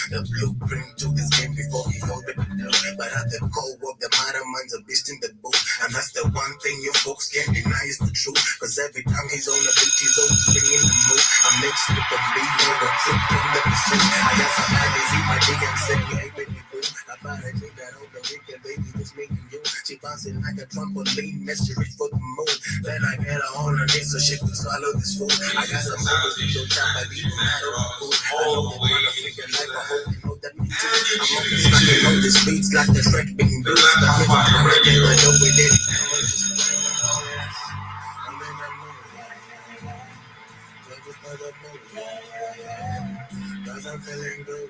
The blueprint to this game before he already knew. But at the core of the matter, man's a beast in the boot. And that's the one thing you folks can't deny is the truth. Cause every time he's on the beat, he's always bringing the mood. I make slip a beat, no recruit from the pursuit. I got some ideas, he my DM said, hey baby boo. I bought a drink that over weekend, baby, just making you. She bouncing like a trampoline, message for the moon. Then I get her on her knees so she can swallow this food. I got some homies who don't chop my beat, no matter what food. I know they wanna figure life, I hope they know that me too. I'm on this knocking on this beats like the Shrek being blue. The kids on the reggae, I know we did it. Cause I'm feeling good.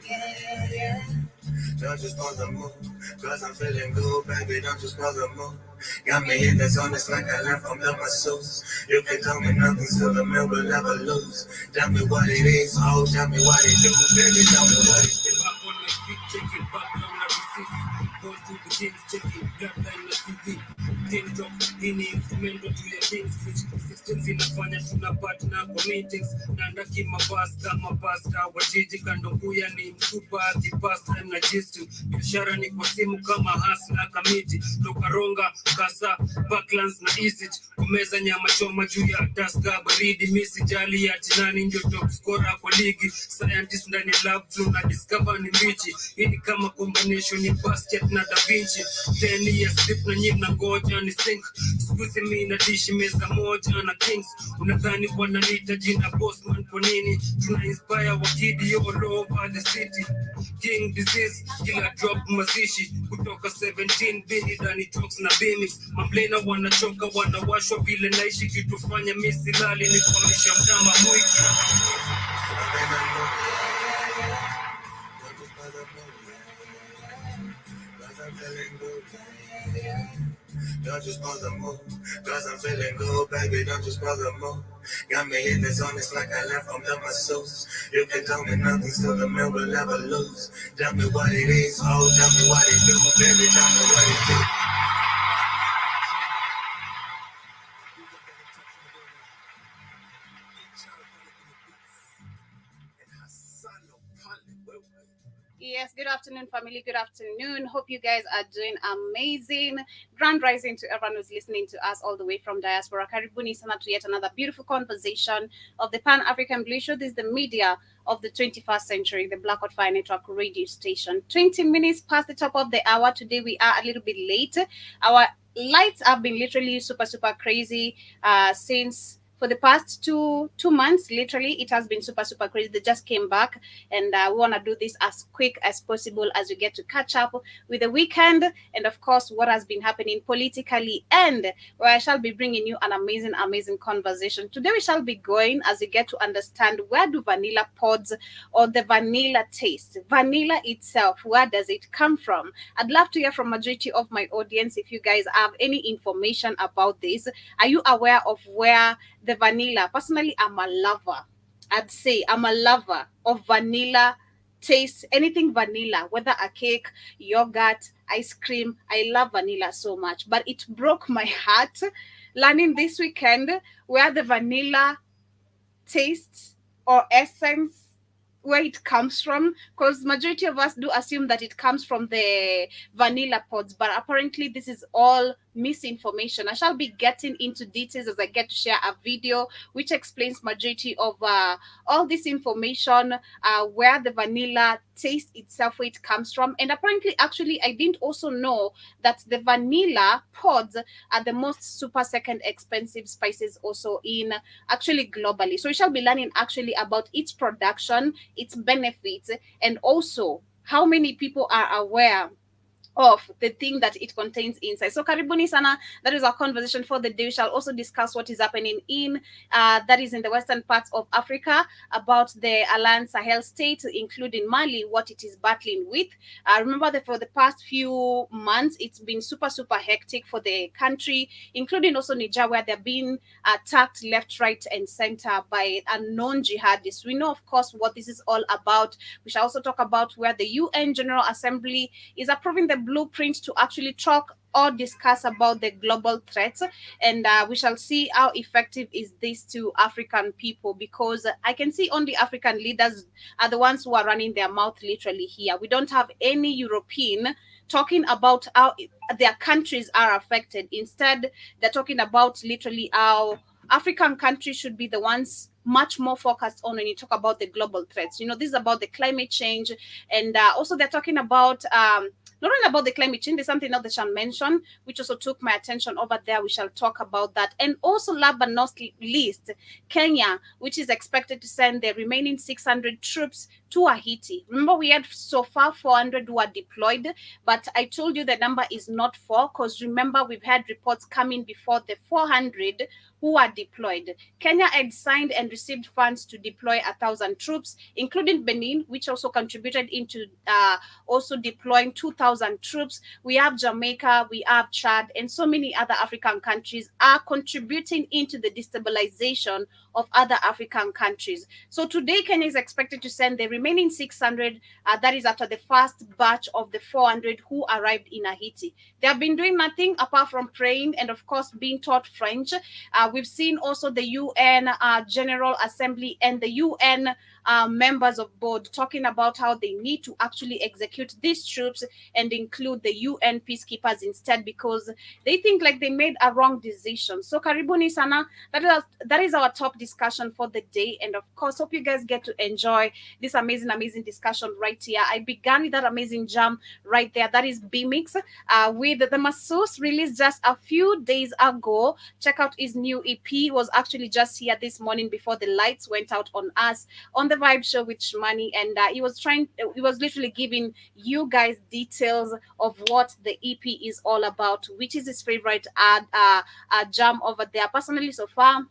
Don't just bother move. Cause I'm feeling good, baby. Don't just bother move. Got me in the zone, it's like I learned from the masseuse. You can tell me nothing, still the mill will never lose. Tell me what it is, oh, tell me what it do, baby. Tell me what it do. Back on my feet, check it, back on my receipt. Go to the games, check it, bloodline na TV. Things drop, ini instrumento to your things. Systems inafanya tunapatna kwa meetings. Nandaki mabas kama pasta. Wajiji kandokuya ni msupa ati pasta na jistu. Biashara ni kwa simu kama hasla kamiti. Lokaronga, kasa, backlands na isich. Kumeza nyama choma juu ya taska. Baridi misi jali ya tinani ndio top scorer kwa ligi. Scientist ndani ya lab flow na discover ni mbichi. Hii ni kama combination ya basket na Da Vinci. 10 years slip na nyim na ngoja ni sink. Squeeze me na dishi meza moja na kings. Unadhani wananiita jina bossman kwa nini? Tuna inspire wakidi all over the city. King disease, kila drop mazishi. Kutoka 17 bini dani talks na beamings. Mamblena wanachoka wanawashwa vile naishi. Kitufanya misi lali ni kuamisha mdama mwiki. Don't just bother move, cause I'm feeling good, baby, don't just bother move. Got me in the zone, it's like I learned from the masseuse. You can tell me nothing, still the mill will never lose. Tell me what it is, oh, tell me what it do, baby, tell me what it do. Yes, good afternoon, family. Good afternoon. Hope you guys are doing amazing. Grand rising to everyone who's listening to us all the way from diaspora. Karibuni sana to yet another beautiful conversation of the Pan-African Blue Show. This is the media of the 21st century, the Black Hot Fire Network radio station. 20 minutes past the top of the hour. Today we are a little bit late. Our lights have been literally super crazy since for the past two months. Literally it has been super crazy. They just came back, and we want to do this as quick as possible as we get to catch up with the weekend and of course what has been happening politically, and where I shall be bringing you an amazing conversation. Today we shall be going as we get to understand, where do vanilla pods or the vanilla taste, vanilla itself, where does it come from? I'd love to hear from majority of my audience. If you guys have any information about this, are you aware of where the vanilla? Personally, I'm a lover. I'd say I'm a lover of vanilla taste, anything vanilla, whether a cake, yogurt, ice cream. I love vanilla so much. But it broke my heart learning this weekend where the vanilla taste or essence, where it comes from, because majority of us do assume that it comes from the vanilla pods, but apparently this is all misinformation. I shall be getting into details as I get to share a video which explains majority of all this information, where the vanilla taste itself, where it comes from. And apparently, actually, I didn't also know that the vanilla pods are the most super second expensive spices also in actually globally. So we shall be learning actually about its production, its benefits, and also how many people are aware of the thing that it contains inside. So karibuni sana, that is our conversation for the day. We shall also discuss what is happening in that is in the western parts of Africa, about the Alliance Sahel states, including Mali, what it is battling with. Remember that for the past few months it's been super hectic for the country, including also Niger, where they're being attacked left, right, and center by unknown jihadists. We know, of course, what this is all about. We shall also talk about where the UN General Assembly is approving the blueprint to actually talk or discuss about the global threats, and we shall see how effective is this to African people, because I can see only African leaders are the ones who are running their mouth literally here. We don't have any European talking about how their countries are affected. Instead, they're talking about literally how African countries should be the ones much more focused on when you talk about the global threats. This is about the climate change, and also they're talking about not only about the climate change, there's something else they shall mention, which also took my attention over there. We shall talk about that. And also, last but not least, Kenya, which is expected to send the remaining 600 troops to Haiti. Remember, we had so far 400 who are deployed, but I told you the number is not 4, because remember, we've had reports coming before the 400 who are deployed. Kenya had signed and received funds to deploy 1,000 troops, including Benin, which also contributed into also deploying 2,000 troops. We have Jamaica, we have Chad, and so many other African countries are contributing into the destabilization of other African countries. So today, Kenya is expected to send the remaining 600, that is after the first batch of the 400 who arrived in Haiti. They have been doing nothing apart from praying and, of course, being taught French. We've seen also the UN General Assembly and the UN members of board talking about how they need to actually execute these troops and include the UN peacekeepers instead, because they think like they made a wrong decision. So karibuni sana, that is our top discussion for the day, and of course hope you guys get to enjoy this amazing discussion right here. I began with that amazing jam right there, that is B-Mix with the Masseuse, released just a few days ago. Check out his new EP. It was actually just here this morning before the lights went out on us on the Vibe Show with Shmani, and he was literally giving you guys details of what the EP is all about, which is his favorite jam over there. Personally, so far,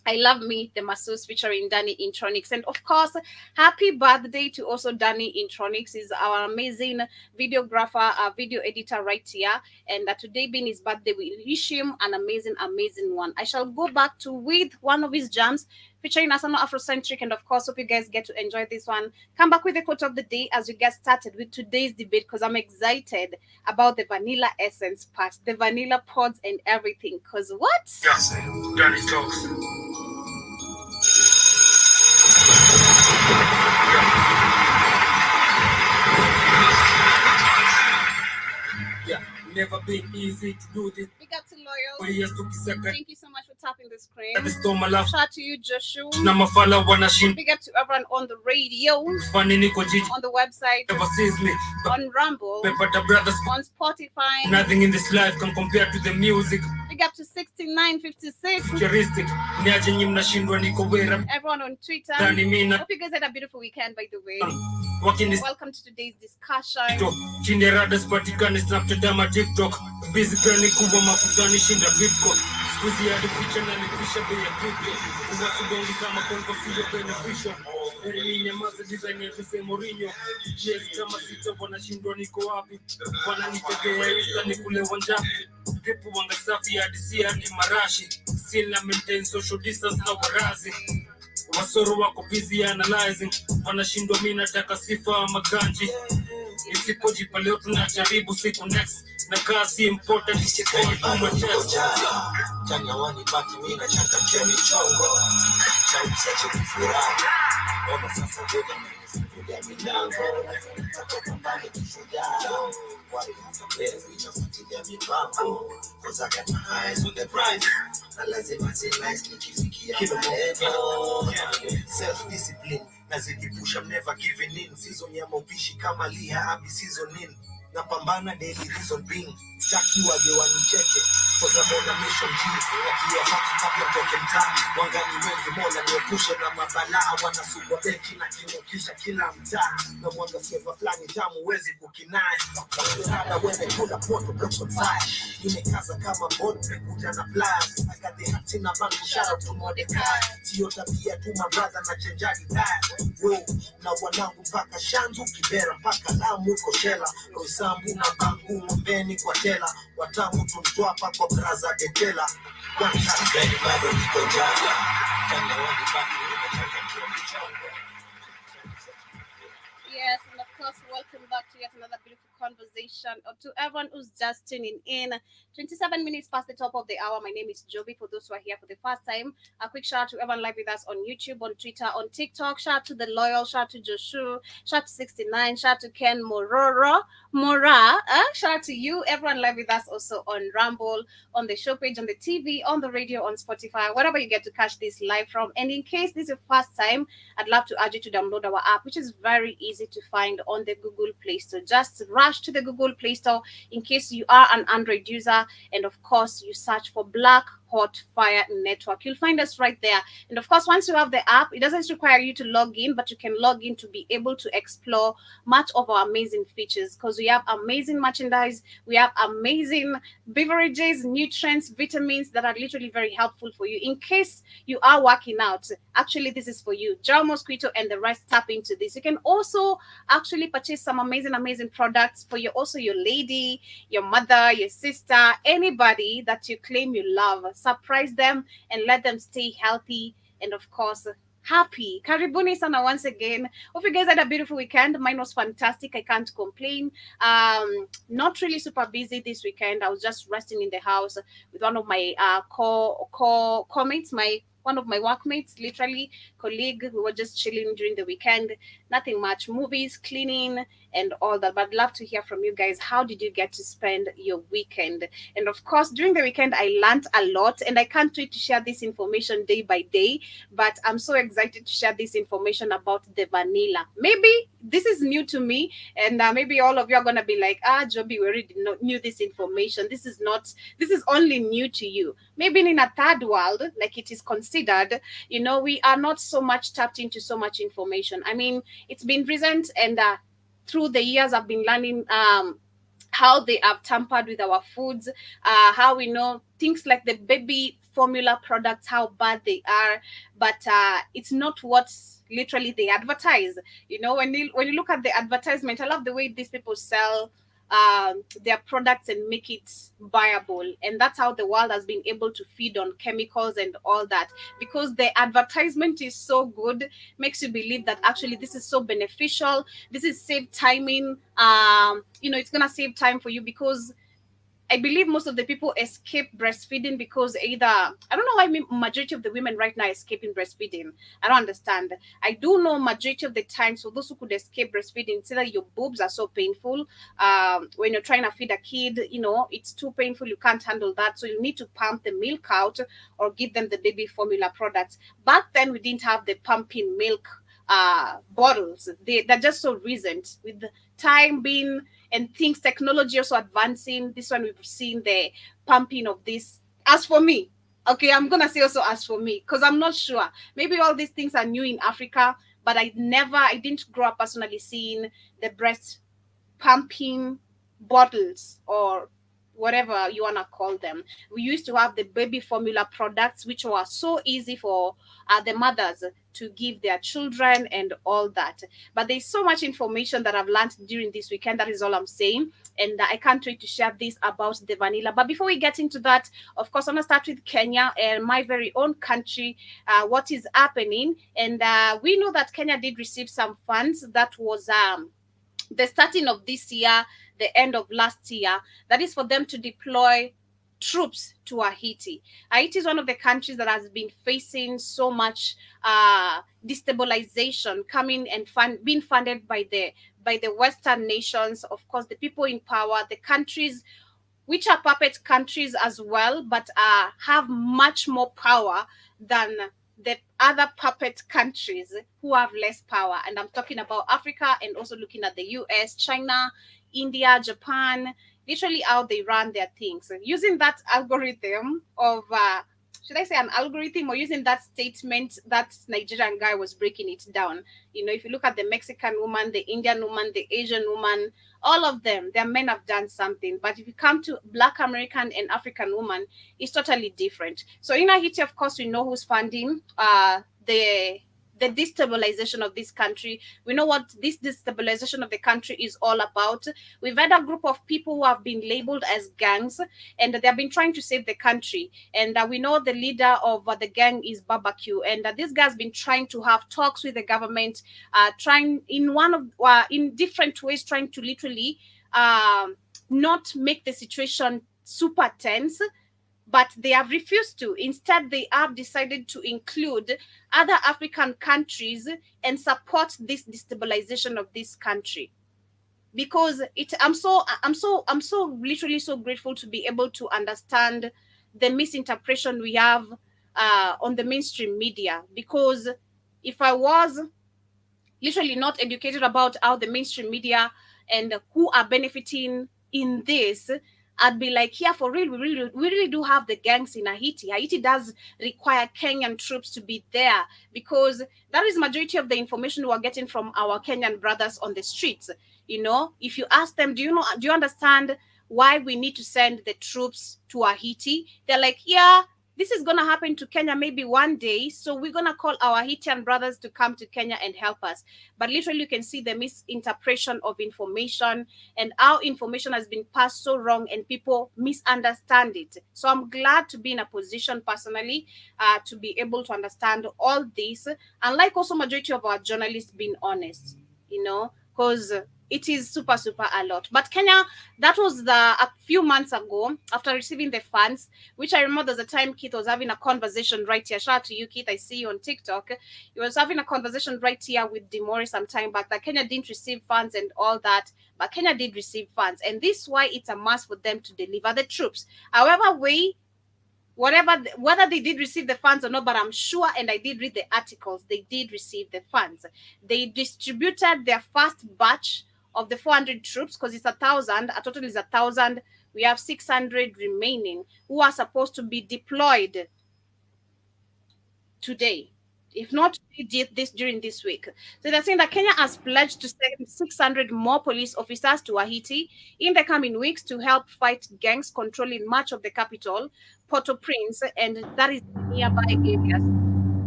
I love me, the Masseuse featuring Danny Intronics. And of course, happy birthday to also Danny Intronics. He's our amazing videographer, video editor right here. And today being his birthday, we wish him an amazing one. I shall go back to with one of his jams featuring Asano Afrocentric. And of course, hope you guys get to enjoy this one. Come back with the quote of the day as we get started with today's debate, because I'm excited about the vanilla essence part, the vanilla pods and everything. Because what? Yes, Danny talks. Yeah, never been easy to do this. Big up to Loyal. For years to Kisaka. Thank you so much for tapping the screen. At the storm, love. Shout out to you, Joshua. Namafala Wanashin. Big up to everyone on the radio, Funny Nico Gigi. on the website, Never sees me. on Rumble, Pepata Brothers. on Spotify. Nothing in this life can compare to the music. Big up to 6956. Futuristic. Niaje nyi mnashindwa niko wera. Everyone on Twitter. Dani mina. Hope you guys had a beautiful weekend, by the way. Walking is Welcome to today's discussion. chini rada spatikani Snapchat ama TikTok. Busy gani kubwa mafutani shinda Bitcoin. Squeezy hadi feature na nipisha bei ya crypto. Uwasudongi kama konko siyo beneficial. Eri nyamaza design ya vise Mourinho. Yes kama sita wanashindwa niko wapi. Wananitegea ila nikule wanjapi. Pepo wanga safi hadi si hadi marashi. Still na maintain social distance na warazi. Wasoro wako busy analyzing. Wanashindwa mimi nataka sifa maganji. Nisipojipa leo tunajaribu siku next. Na kasi important isiponi kuma chest. Chanya wani baki mina chaka mchemi chongo. Chau sache kufurahi. Oma sasa vega mimi milango. Nataka mbali kishujaa. Wali hafapezi ninafuatilia mipango. Cause I got my eyes on the prize. Na lazima nice nikifikia malengo. Self-discipline. Nazidi push, I'm never giving in. Season ya maupishi kama liha abi season in. Napambana daily reason being. Staki waje wanicheke. Cause I'm on a mission G. Nakia fatu kabla toke mtaa. Wangani wengi mola niepushe na mabalaa. Wanasubwa benchi na kinokisha kila mtaa. Na mwanga flavor flani tamu wezi kukinai. Bakirada wene kula poto blocks on fire. Nimekaza kama board mekuja na pliers. I got the hats in a bank, shout out to Mordecai. Sio tabia tu my brother na chenjadi diet. Whoa, na wanangu mpaka Shanzu, Kibera mpaka Lamu, Koshela, Rosambu na Bangu, Mbeni kwa Tela. Watamu tumtwapa kwa braza detela. Wakistikeni bado niko jaga. Kanda wani baki nina chaka mchongo. Yes, and of course, welcome back to yet another beautiful conversation. Or to everyone who's just tuning in, 27 minutes past the top of the hour. My name is Joby. For those who are here for the first time, a quick shout out to everyone live with us on YouTube, on Twitter, on TikTok. Shout out to the loyal. Shout out to Joshua. Shout out to 69. Shout out to Ken Mora. Shout out to you, everyone live with us also on Rumble, on the show page, on the TV, on the radio, on Spotify, wherever you get to catch this live from. And in case this is your first time, I'd love to urge you to download our app, which is very easy to find on the Google Play Store. Just rush to the Google Play Store in case you are an Android user, and of course, you search for Black Hot Fire Network. You'll find us right there. And of course, once you have the app, it doesn't require you to log in, but you can log in to be able to explore much of our amazing features because we have amazing merchandise, we have amazing beverages, nutrients, vitamins that are literally very helpful for you. In case you are working out, actually, this is for you. Gel Mosquito and the rest tap into this. You can also actually purchase some amazing products for your lady, your mother, your sister, anybody that you claim you love. Surprise them and let them stay healthy and, of course, happy. Karibuni sana once again. Hope you guys had a beautiful weekend. Mine was fantastic. I can't complain. Not really super busy this weekend. I was just resting in the house with one of my co-mates, one of my workmates, literally colleague. We were just chilling during the weekend. Nothing much. Movies, cleaning, and all that. But I'd love to hear from you guys. How did you get to spend your weekend? And of course, during the weekend, I learned a lot, and I can't wait to share this information day by day. But I'm so excited to share this information about the vanilla. Maybe this is new to me, and maybe all of you are gonna be like, Joby, we already knew this information. This is not. This is only new to you. Maybe in a third world, like it is considered, we are not so much tapped into so much information. I mean, it's been recent, and through the years, I've been learning how they have tampered with our foods, how we know things like the baby formula products, how bad they are, but it's not what literally they advertise. When you look at the advertisement, I love the way these people sell their products and make it viable, and that's how the world has been able to feed on chemicals and all that, because the advertisement is so good, makes you believe that actually this is so beneficial, this is save timing, it's gonna save time for you, because I believe most of the people escape breastfeeding because either, I don't know why majority of the women right now are escaping breastfeeding. I don't understand. I do know majority of the time, so those who could escape breastfeeding, it's either your boobs are so painful. When you're trying to feed a kid, it's too painful. You can't handle that. So you need to pump the milk out or give them the baby formula products. Back then, we didn't have the pumping milk bottles. They're just so recent with the time being and things, technology also advancing. This one we've seen the pumping of this. As for me, okay, I'm gonna say also as for me, because I'm not sure. Maybe all these things are new in Africa, but I didn't grow up personally seeing the breast pumping bottles or whatever you want to call them. We used to have the baby formula products, which were so easy for the mothers to give their children and all that. But there's so much information that I've learned during this weekend. That is all I'm saying. And I can't wait to share this about the vanilla. But before we get into that, of course, I'm going to start with Kenya and my very own country, what is happening. And we know that Kenya did receive some funds. That was the starting of this year, the end of last year, that is for them to deploy troops to Haiti. Haiti is one of the countries that has been facing so much destabilization coming and being funded by the Western nations, of course, the people in power, the countries which are puppet countries as well, but have much more power than the other puppet countries who have less power. And I'm talking about Africa and also looking at the US, China, India, Japan, literally how they run their things. Using that algorithm of, should I say an algorithm, or using that statement that Nigerian guy was breaking it down. If you look at the Mexican woman, the Indian woman, the Asian woman, all of them, their men have done something. But if you come to Black American and African woman, it's totally different. So in Haiti, of course, we know who's funding the the destabilization of this country. We know what this destabilization of the country is all about. We've had a group of people who have been labeled as gangs, and they have been trying to save the country. And we know the leader of the gang is Barbecue, and this guy's been trying to have talks with the government, trying in different ways, trying to literally not make the situation super tense, but they have refused to. Instead, they have decided to include other African countries and support this destabilization of this country. Because I'm so literally so grateful to be able to understand the misinterpretation we have on the mainstream media. Because if I was literally not educated about how the mainstream media and who are benefiting in this, I'd be like, yeah, for real, we really do have the gangs in Haiti. Haiti does require Kenyan troops to be there, because that is majority of the information we're getting from our Kenyan brothers on the streets. If you ask them, do you understand why we need to send the troops to Haiti? They're like, yeah, this is going to happen to Kenya maybe one day. So we're going to call our Haitian brothers to come to Kenya and help us. But literally, you can see the misinterpretation of information and how information has been passed so wrong and people misunderstand it. So I'm glad to be in a position personally to be able to understand all this. And like also majority of our journalists being honest, because it is super, super a lot. But Kenya, that was a few months ago after receiving the funds, which I remember there's a time Keith was having a conversation right here. Shout out to you, Keith. I see you on TikTok. He was having a conversation right here with Demore some time back that Kenya didn't receive funds and all that, but Kenya did receive funds. And this is why it's a must for them to deliver the troops. However way, whether they did receive the funds or not, but I'm sure, and I did read the articles, they did receive the funds. They distributed their first batch of the 400 troops, because it's 1,000. A total is 1,000. We have 600 remaining who are supposed to be deployed today, if not during this week. So they're saying that Kenya has pledged to send 600 more police officers to Haiti in the coming weeks to help fight gangs controlling much of the capital, Port-au-Prince, and that is nearby areas.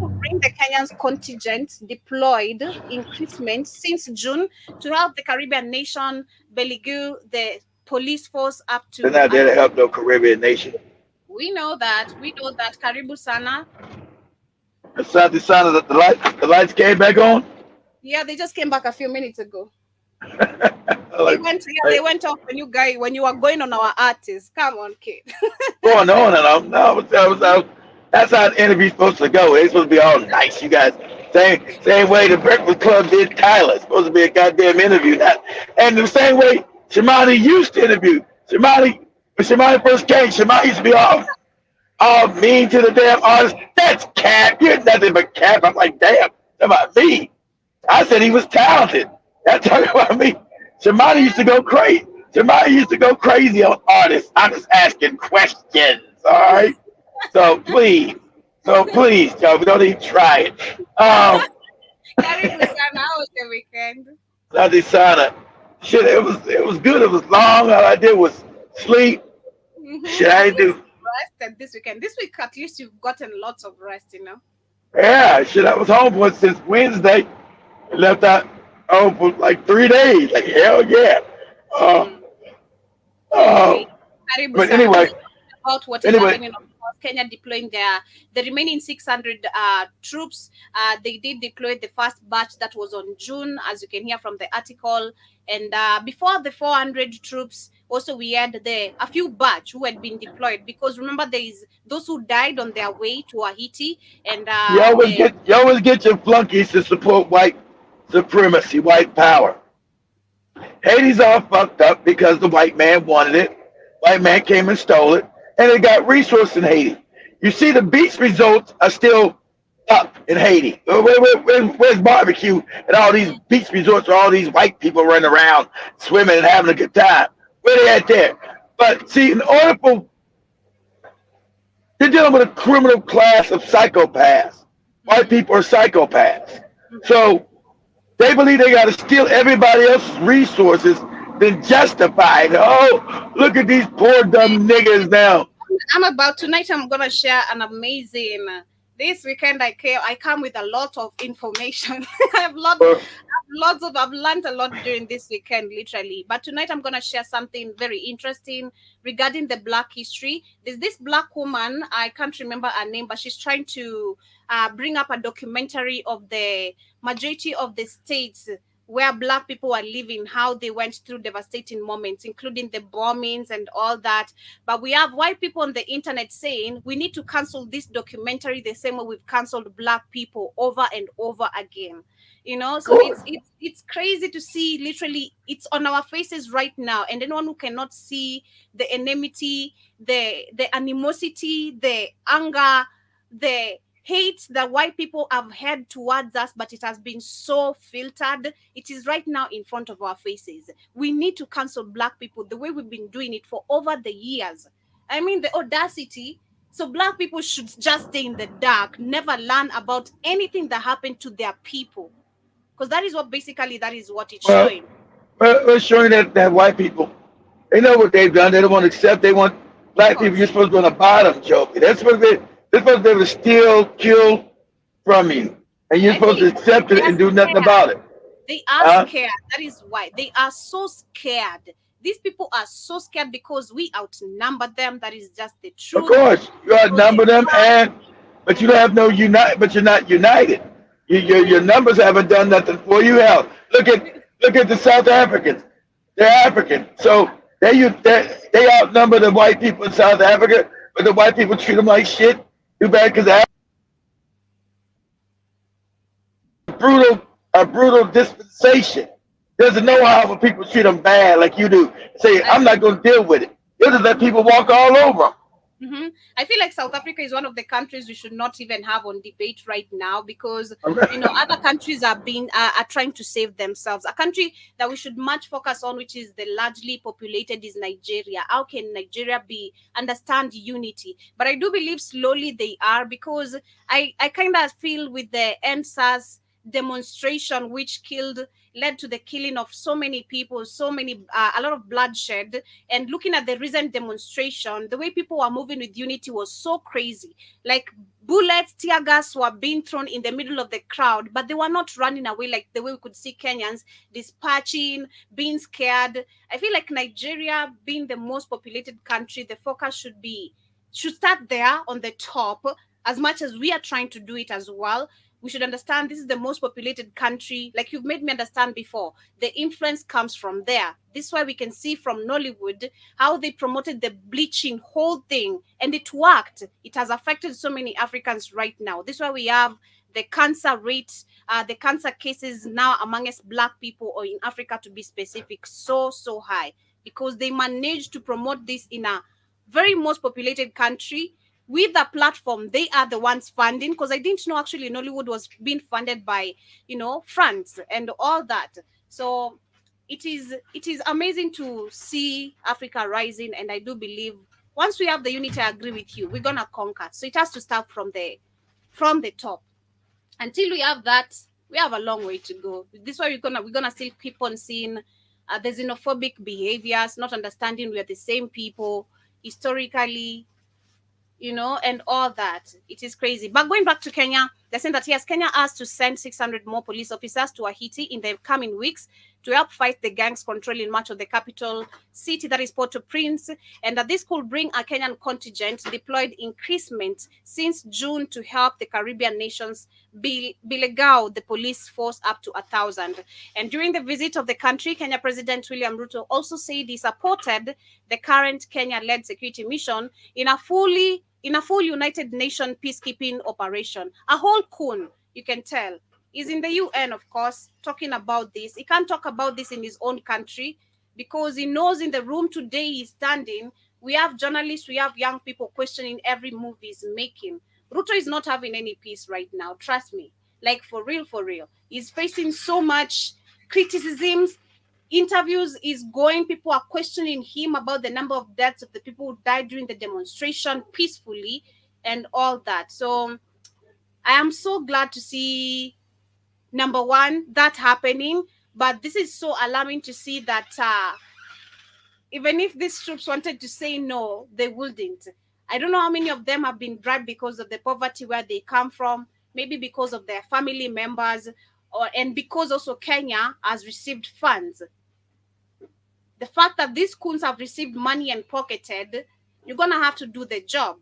To bring the Kenyan contingent deployed increment since June to help the Caribbean nation beleaguer the police force up They're to. not there to help no Caribbean nation. We know that. We know that. Karibu Sana. Asante Sana, the lights came back on. Yeah, they just came back a few minutes ago. like, They went off when you were going on our artists. Come on, kid. going on and on. No, that's how an interview's supposed to go. It's supposed to be all nice, you guys. Same way the Breakfast Club did Tyler. It's supposed to be a goddamn interview. And the same way Shimani used to interview. When Shimani first came, Shimani used to be all mean to the damn artist. That's Cap. You're nothing but Cap. I'm like, damn, that's about me. I said he was talented. That's talking about me. Shimani used to go crazy. Shimani used to go crazy on artists. I'm just asking questions, all right? So please, Joe, we don't even try it. Karibu Sana. How was the weekend? Sunday Sana. Shit, it was good. It was long. All I did was sleep. Shit, I At didn't least do. you rested this weekend. This week, at least you've gotten lots of rest. Yeah, shit, I was home for since Wednesday. Left out home for like 3 days. Like hell yeah. Uh, Mm. uh, Okay. Karibu but Sana. anyway, Let's talk about what is anyway, happening. Of course, Kenya deploying the remaining 600 troops. They did deploy the first batch that was on June, as you can hear from the article. And before the 400 troops, also we had a few batch who had been deployed, because remember there is those who died on their way to Haiti, and you always get your flunkies to support white supremacy, white power. Haiti's all fucked up because the white man wanted it. White man came and stole it, and it got resources in Haiti. You see, the beach resorts are still up in Haiti. Where's barbecue and all these beach resorts where all these white people running around swimming and having a good time? Where they at there? But see, in order for you're dealing with a criminal class of psychopaths. White mm, people are psychopaths. mhm. So they believe they got to steal everybody else's resources, then justify it. Oh, look at these poor dumb niggas now. I'm about tonight. I'm gonna share an amazing This weekend I come with a lot of information. I have Well, I've learned a lot during this weekend, literally. But tonight I'm gonna share something very interesting regarding the black history. There's this black woman, I can't remember her name, but she's trying to bring up a documentary of the majority of the states where black people are living, how they went through devastating moments, including the bombings and all that. But we have white people on the internet saying we need to cancel this documentary the same way we've canceled black people over and over again. So good. it's crazy to see, literally it's on our faces right now, and anyone who cannot see the enmity, the animosity, the anger, the hate that white people have had towards us, but it has been so filtered. It is right now in front of our faces. We need to cancel black people the way we've been doing it for over the years. I mean, the audacity. So black people should just stay in the dark, never learn about anything that happened to their people, because that is what it's Well, showing. we're showing that white people, they know what they've done. They don't want to accept. They want Of black people. You're course. supposed to be on the bottom, Joe. They're supposed to be able to steal, kill from you, and you're I feel supposed to accept they it are and do nothing scared. about it. They are Huh? scared. That is why they are so scared. These people are so scared because we outnumber them. That is just the Of truth. course, you So they outnumber them, and but you don't have no unite. But you're not united. Your Mhm. numbers haven't done nothing for you. Hell, look at the South Africans. They're African, so they outnumber the white people in South Africa, but the white people treat them like shit. Too bad because brutal a brutal dispensation. Doesn't I know feel how when people treat them bad like you do. Say, I I'm not going to deal with it. They'll just let mhm. people walk all over them. I feel like South Africa is one of the countries we should not even have on debate right now, because other countries are trying to save themselves. A country that we should much focus on, which is the largely populated, is Nigeria. How can Nigeria be understand unity? But I do believe slowly they are, because I kind of feel with the NSAS demonstration, which killed led to the killing of so many people, a lot of bloodshed. And looking at the recent demonstration, the way people were moving with unity was so crazy. Like bullets, tear gas were being thrown in the middle of the crowd, but they were not running away like the way we could see Kenyans dispatching, being scared. I feel like Nigeria, being the most populated country, the focus should start there on the top, as much as we are trying to do it as well. We should understand this is the most populated country. Like you've made me understand before, the influence comes from there. This is why we can see from Nollywood how they promoted the bleaching whole thing, and it worked. It has affected so many Africans right now. This is why we have the cancer rates, the cancer cases now amongst black people, or in Africa to be specific, so high, because they managed to promote this in a very most populated country with a platform they are the ones funding. Because I didn't know actually Nollywood was being funded by France and all that. So it is amazing to see Africa rising, and I do believe once we have the unity, I agree with you, we're gonna conquer. So it has to start from the top. Until we have that, we have a long way to go. This way we're gonna still keep on seeing the xenophobic behaviors, not understanding we are the same people historically, and all that. It is crazy. But going back to Kenya, they're saying that yes, Kenya has to send 600 more police officers to Haiti in the coming weeks to help fight the gangs controlling much of the capital city, that is Port-au-Prince, and that this could bring a Kenyan contingent deployed increasement since June to help the Caribbean nations belegao the police force up to 1,000. And during the visit of the country, Kenya President William Ruto also said he supported the current Kenya-led security mission in a full United Nations peacekeeping operation. A whole coon, you can tell, is in the UN, of course, talking about this. He can't talk about this in his own country because he knows in the room today he's standing, we have journalists, we have young people questioning every move he's making. Ruto is not having any peace right now, trust me. Like for real, for real. He's facing so much criticisms. Interviews is going, people are questioning him about the number of deaths of the people who died during the demonstration peacefully and all that. So I am so glad to see, number one, that happening. But this is so alarming to see that even if these troops wanted to say no, they wouldn't. I don't know how many of them have been bribed because of the poverty where they come from, maybe because of their family members, or and because also Kenya has received funds. The fact that these coons have received money and pocketed, you're gonna have to do the job.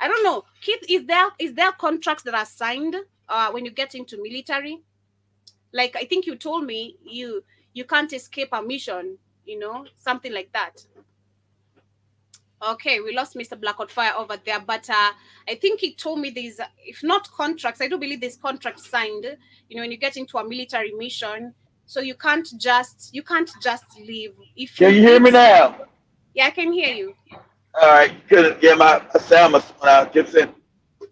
I don't know. Keith, is there contracts that are signed when you get into military? Like I think you told me you can't escape a mission, something like that. Okay, we lost Mr. Blackwood Fire over there, but I think he told me there's, if not contracts, I do believe there's contracts signed. When you get into a military mission, so you can't just leave. If Can you you hear did, me now? yeah, I can hear you. All right, good. Yeah, my sound must went out. Just said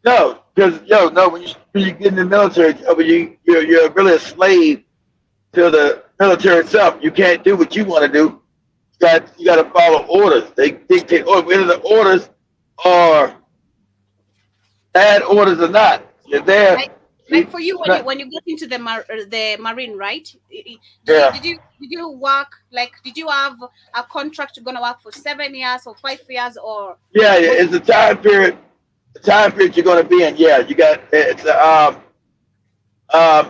no, because no, when you get in the military, you're really a slave to the military itself. You can't do what you want to do. You got to follow orders. They dictate whether the orders are bad orders or not. You're there. Like, like for you when you Not, when you get into the marine, right? Did you yeah, did you did you work, like, did you have a contract you're gonna work for 7 years or 5 years, or yeah. was It's the time period. The time period you're going to be in. Yeah, you got it's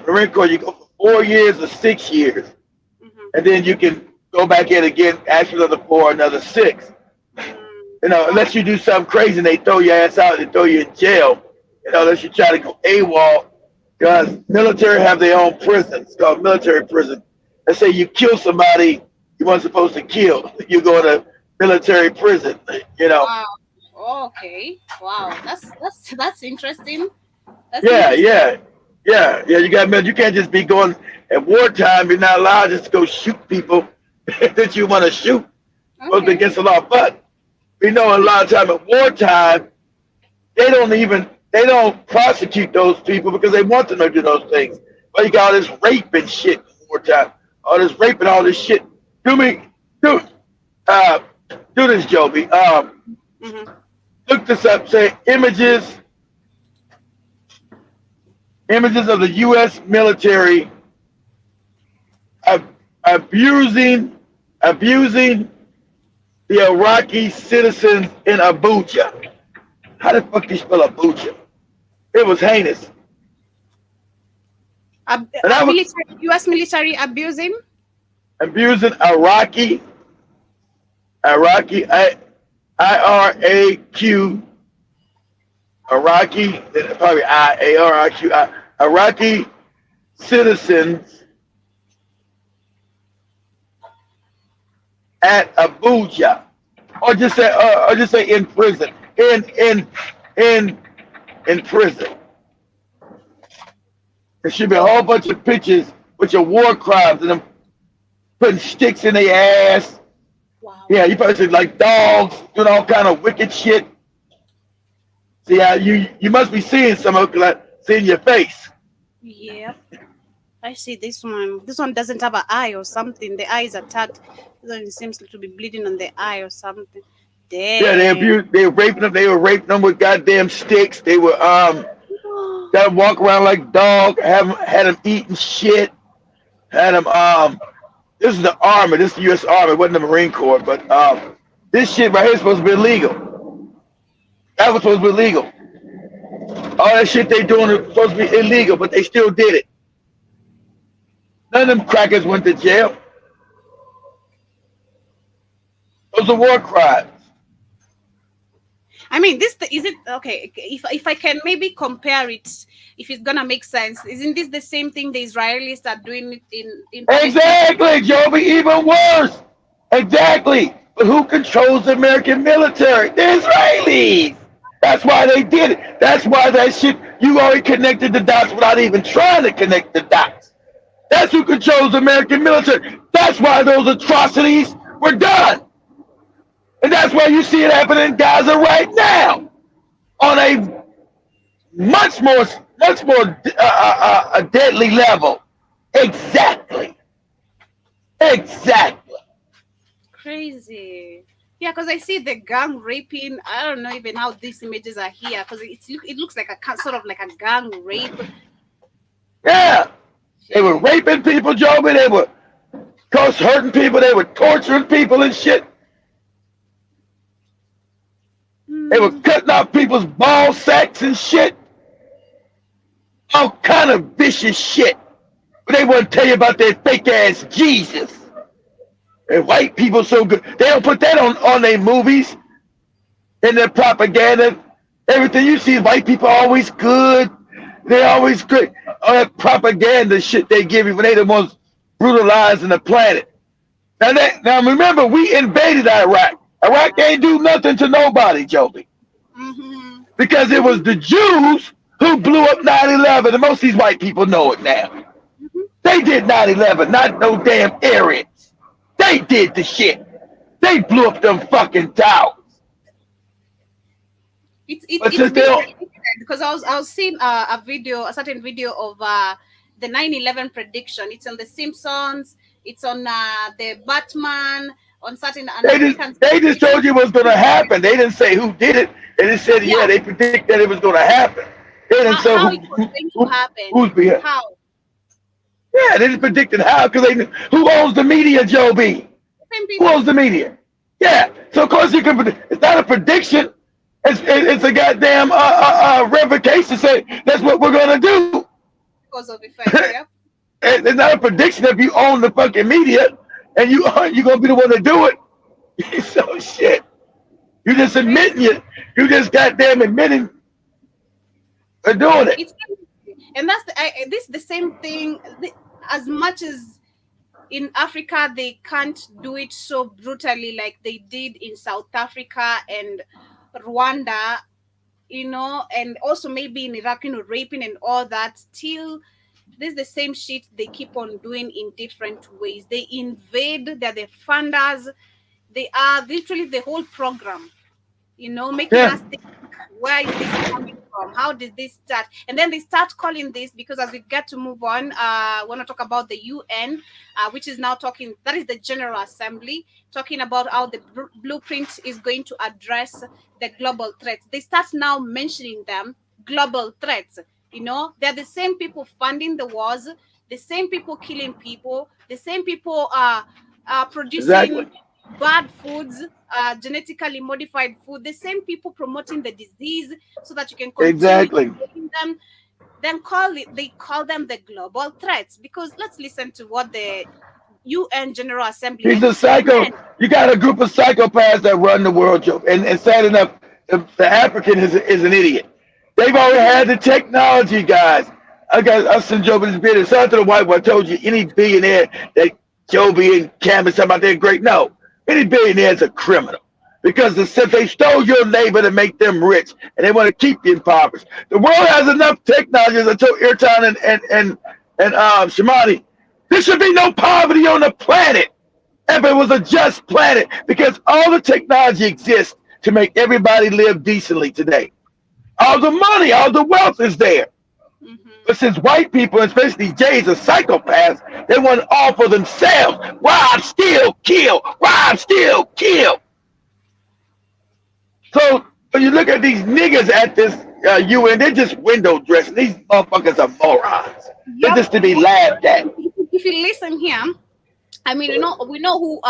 Marine Corps. You go for 4 years or 6 years, mm-hmm. and then you can go back in again, ask for another 4, another 6. Oh, Unless you do something crazy and they throw your ass out and throw you in jail. Unless you try to go AWOL, because military have their own prison. It's called military prison. Let's say you kill somebody you weren't supposed to kill. You go to military prison. You know. wow. Okay. Wow. That's interesting. That's Yeah, interesting. yeah, yeah. You can't just be going at wartime. You're not allowed just to go shoot people that you want to shoot. Supposed to be Okay. against the law. But we know a lot of time at wartime they don't prosecute those people because they want them to do those things. But you got all this rape and shit in wartime. All this rape and all this shit. Do me do uh do this, Joby. Mm-hmm. Look this up, say images of the US military ab- abusing the Iraqi citizens in Abuja. How the fuck do you spell Abuja? It was heinous. And I was U.S. military abusing. abusing Iraqi, IRAQ, Iraqi, probably IARIQ, Iraqi citizens at Abuja, or just say in prison, in in prison. There should be a whole bunch of pictures with your war crimes and them putting sticks in their ass. Wow. Yeah, you probably see like dogs doing all kind of wicked shit. See how you must be seeing some of it, like seeing your face. Yep. I see this one. This one doesn't have an eye or something. The eye is attacked. This one seems to be bleeding on the eye or something. Yeah, Damn. they were raping them. They were raping them with goddamn sticks. They were got them walk around like dog. Had them eating shit. Had them This is the army. This is the U.S. Army. It wasn't the Marine Corps, but this shit right here is supposed to be illegal. That was supposed to be illegal. All that shit they doing is supposed to be illegal, but they still did it. None of them crackers went to jail. Those are war crimes. I mean, this is it. Okay, if I can maybe compare it, if it's gonna make sense, isn't this the same thing the Israelis are doing it in Palestine? Exactly, Joby. Even worse. Exactly. But who controls the American military? The Israelis. That's why they did it. That's why that shit, you already connected the dots without even trying to connect the dots. That's who controls the American military. That's why those atrocities were done. And that's why you see it happening in Gaza right now on a much more a deadly level. Exactly. Exactly. Crazy. Yeah, because I see the gang raping. I don't know even how these images are here because it looks like sort of like a gang rape. Yeah. They were Shit. raping people, Joby. They were hurting people. They were torturing people and shit. They were cutting off people's ball sacks and shit. All kind of vicious shit. But they wouldn't tell you about their fake ass Jesus. And white people so good. They don't put that on their movies and their propaganda. Everything you see, white people are always good. They're always good. All that propaganda shit they give you when they the most brutalizing the planet. Now remember, we invaded Iraq. Iraq ain't do nothing to nobody, Joby. Mm-hmm. Because it was the Jews who blew up 9/11, and most of these white people know it now. Mm-hmm. They did 9/11, not no damn Aryans. They did the shit. They blew up them fucking towers. But It's since they been don't, predicted because I was seeing a certain video of the 9/11 prediction. It's on the Simpsons. It's on the Batman, on certain an they just American. they just told you it was gonna happen. They didn't say who did it. They just said, yeah, Yeah, they predicted it was gonna happen. They didn't say how it was going to happen. who's behind. How Yeah, they just predicted how because they who owns the media, Joe B. same Who owns people the media? Yeah. So of course you can. It's not a prediction. It's a goddamn revocation. Say that's what we're gonna do. because of effect. Yep. It's not a prediction if you own the fucking media and you gonna be the one to do it. So shit. You just It's crazy. admitting you just goddamn admitting for doing it. It's crazy. And this the same thing. As much as in Africa they can't do it so brutally like they did in South Africa and Rwanda, and also maybe in Iraq, raping and all that. Still, this is the same shit they keep on doing in different ways. They invade. They're the funders. They are literally the whole program, making Yeah, us think, where is this coming from? How did this start? And then they start calling this, because as we get to move on, I want to talk about the UN, which is now talking, that is the General Assembly, talking about how the blueprint is going to address the global threats. They start now mentioning them, global threats. They're the same people funding the wars, the same people killing people, the same people producing exactly. bad foods, genetically modified food, the same people promoting the disease so that you can continue Exactly. eating them. Then they call them the global threats, because let's listen to what the UN General Assembly He's had a to say. psycho. You got a group of psychopaths that run the world, Joe. And sad enough, the African is an idiot. They've already Mhm. had the technology, guys. I got us and Joe this video. Shout out to the white boy. I told you any billionaire that Joby and Cam is talking about they're great. No, any billionaire is a criminal. Because since they stole your labor to make them rich and they want to keep you impoverished. The world has enough technology, as I told Irtan and Shamani. There should be no poverty on the planet if it was a just planet, because all the technology exists to make everybody live decently today. All the money, all the wealth is there. Mhm. But since white people, especially Jays, are psychopaths, they want it all for themselves. Rob, steal, kill. Rob, steal, kill. So when you look at these niggas at this UN, they're just window dressing. These motherfuckers are morons. They're Yep. just to be laughed at. If you listen here, I mean, we know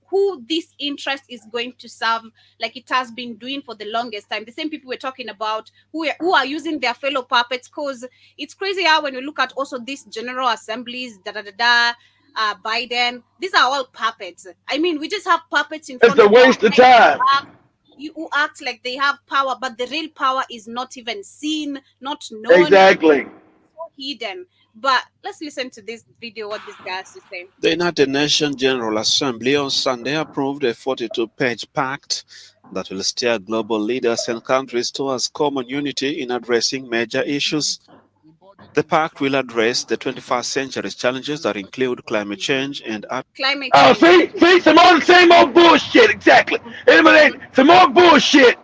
who this interest is going to serve, like it has been doing for the longest time. The same people we're talking about who are using their fellow puppets, because it's crazy how when you look at also these general assemblies, Biden, these are all puppets. I mean, we just have puppets in It's front a of our waste of eyes time. who act like they have power, but the real power is not even seen, not known, Exactly. hidden. But let's listen to this video, what this guy has to say. The United Nations General Assembly on Sunday approved a 42-page pact that will steer global leaders and countries towards common unity in addressing major issues. The pact will address the 21st century's challenges that include climate change and Climate Oh, change. see, some more same old bullshit. Exactly. Mhm, Some more bullshit.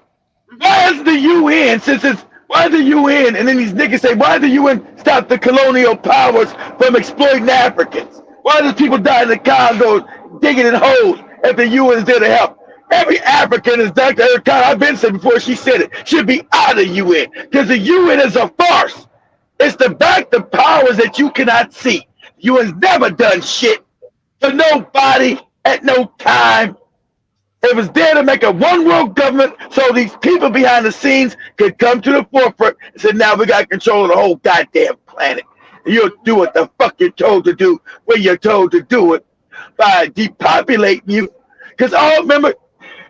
mhm. Why is the UN, since it's, why is the UN, and then these niggas say, why did the UN stop the colonial powers from exploiting Africans? Why does people die in the Congo digging in holes if the UN is there to help? Every African, as Dr. Erkan, I've been said before she said it, should be out of the UN, because the UN is a farce. It's to back the powers that you cannot see. UN's never done shit for nobody at no time. It was there to make a one world government so these people behind the scenes could come to the forefront and say, now we got control of the whole goddamn planet. And you'll do what the fuck you're told to do when you're told to do it by depopulating you. Because all remember,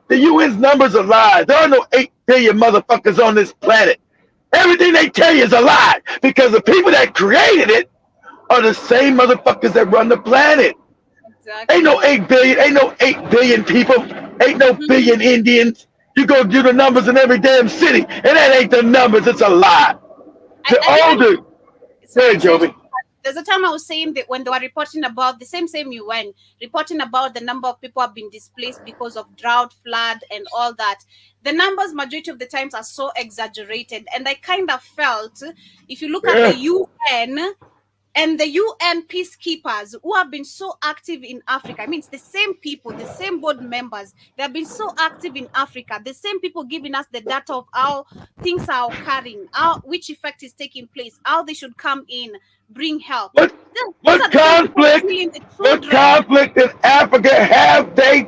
the UN's numbers are lies. There are no 8 billion motherfuckers on this planet. Everything they tell you is a lie because the people that created it are the same motherfuckers that run the planet. Ain't no Exactly. 8 billion, ain't no 8 billion people, ain't no billion Indians. You go do the numbers in every damn city, and that ain't the numbers, it's a lie. To I all even the, go sorry ahead, to Joby. interrupt. There's a time I was saying that when they were reporting about the same UN reporting about the number of people have been displaced because of drought, flood, and all that. The numbers majority of the times are so exaggerated, and I kind of felt if you look at the Yeah. UN and the UN peacekeepers who have been so active in Africa. I mean, it's the same people, the same board members. They have been so active in Africa. The same people giving us the data of how things are occurring, how which effect is taking place, how they should come in, bring help. What, These are what the same people conflict, killing the what children. conflict in Africa have they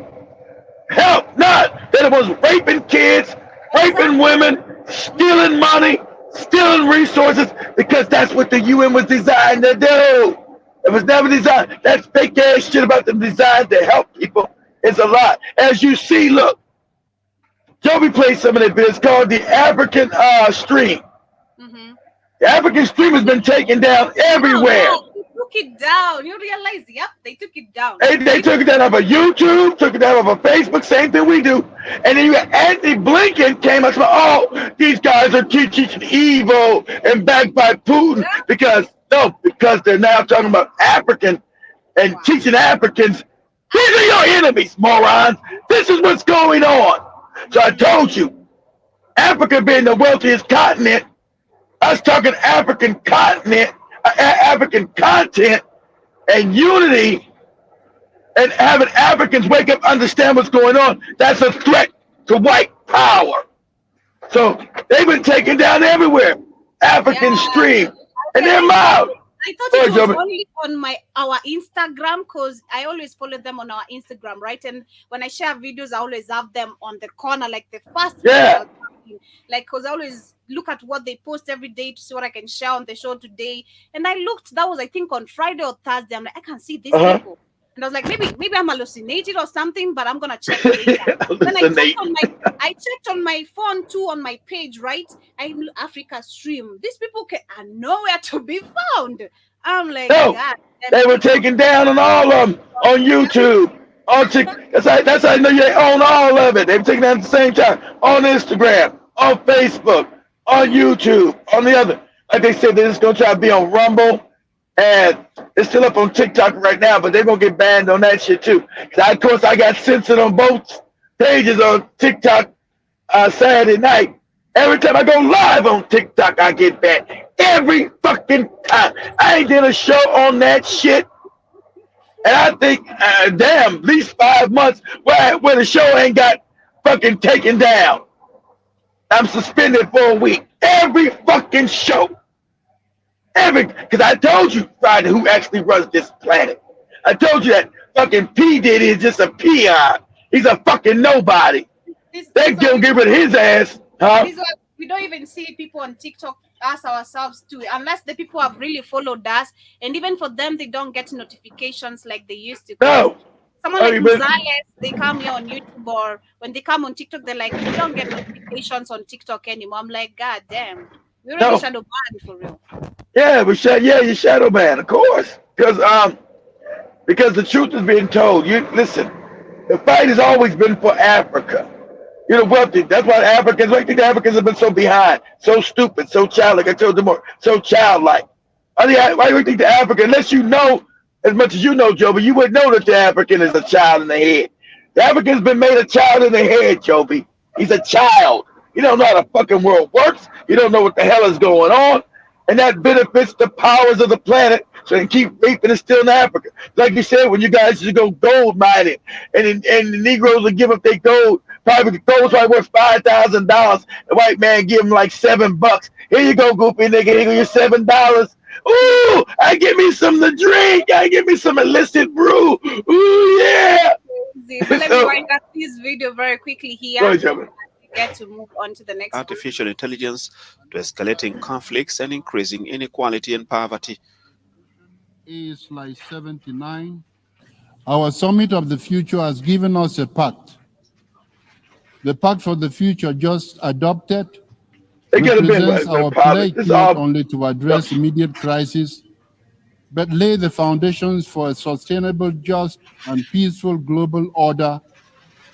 help not that it was raping kids, raping Exactly. women, stealing money, stealing resources, because that's what the UN was designed to do. It was never designed. That fake ass shit about them designed to help people is a lie. As you see, look, Joby played some of that bit. It's called the African Stream. Mm-hmm. The African Stream has been taken down Down, yeah, everywhere. they took it down. You realize, yep, they took it down. They People, took it down off of YouTube, took it down off of Facebook, same thing we do. And then you got Anthony Blinken came out and said, oh, these guys are teaching evil and backed by Putin yeah, because, no, because they're now talking about African and wow. teaching Africans, these are your enemies, morons. This is what's going on. So I Mm-hmm. told you, Africa being the wealthiest continent, us talking African continent, African content and unity and having Africans wake up, understand what's going on, that's a threat to white power. So they've been taken down everywhere. Yeah, African Stream. I And they're realized that. mild. I thought Go it ahead, was Joby. only on my our Instagram because I always follow them on our Instagram, right? And when I share videos, I always have them on the corner, like the first videos Yeah. I'll tag in. Like because I always look at what they post every day to see what I can share on the show today. And I looked, that was I think on Friday or Thursday. I'm like, I can see these Uh-huh. people. And I was like, maybe I'm hallucinated or something, but I'm gonna check later. Then Hallucinate. I checked on my phone too on my page, right? Africa stream. These people are nowhere to be found. I'm like, No. God damn They it, were people. taken down on all of them on Yeah. YouTube. That's how I know you own all of it. They were taken down at the same time on Instagram, on Facebook, on Mm-hmm. YouTube, on the other. Like they said, they're just gonna try to be on Rumble, and it's still up on TikTok right now, but they're gonna get banned on that shit too. Of course, I got censored on both pages on TikTok Saturday night. Every time I go live on TikTok, I get banned. Every fucking time. I ain't did a show on that shit. And I think, damn, at least 5 months where the show ain't got fucking taken down. I'm suspended for a week. Every fucking show. Because I told you, Friday, who actually runs this planet. I told you that fucking P. Diddy is just a peon. He's a fucking nobody. They This why gonna we get rid of his ass, huh? this why we don't even see people on TikTok us ourselves too, unless the people have really followed us, and even for them, they don't get notifications like they used to. Cause No. someone Oh, like you been, Mzales, they come here on YouTube or when they come on TikTok, they're like, we don't get notifications on TikTok anymore. I'm like, God damn, we already no. shadow banned for real. Yeah, you shadow man, of course. Because the truth is being told. You listen, the fight has always been for Africa. You're the wealthy. That's why Africans, I think the Africans have been so behind, so stupid, so childlike. I told them more, so childlike. Why do you think the African, unless you know as much as you know, Joby, you would know that the African is a child in the head. The African's been made a child in the head, Joby. He's a child. You don't know how the fucking world works. You don't know what the hell is going on. And that benefits the powers of the planet so they can keep raping and stealing Africa. Like you said, when you guys used to go gold mining and the Negroes would give up their gold, probably gold's probably worth $5,000. The white man give them like $7. Here you go, goofy nigga. Here go your $7. Ooh, I give me some to drink. I give me some illicit brew. Ooh, yeah. amazing. So let me So wind up this video very quickly go here. ahead, Jimmy. We get to move on to the next one. Artificial intelligence to escalating conflicts and increasing inequality and poverty. Is slide 79. Our summit of the future has given us a pact. The pact for the future just adopted It could have been represents our poverty. pledge This is not all. only to address immediate crises, but lay the foundations for a sustainable, just, and peaceful global order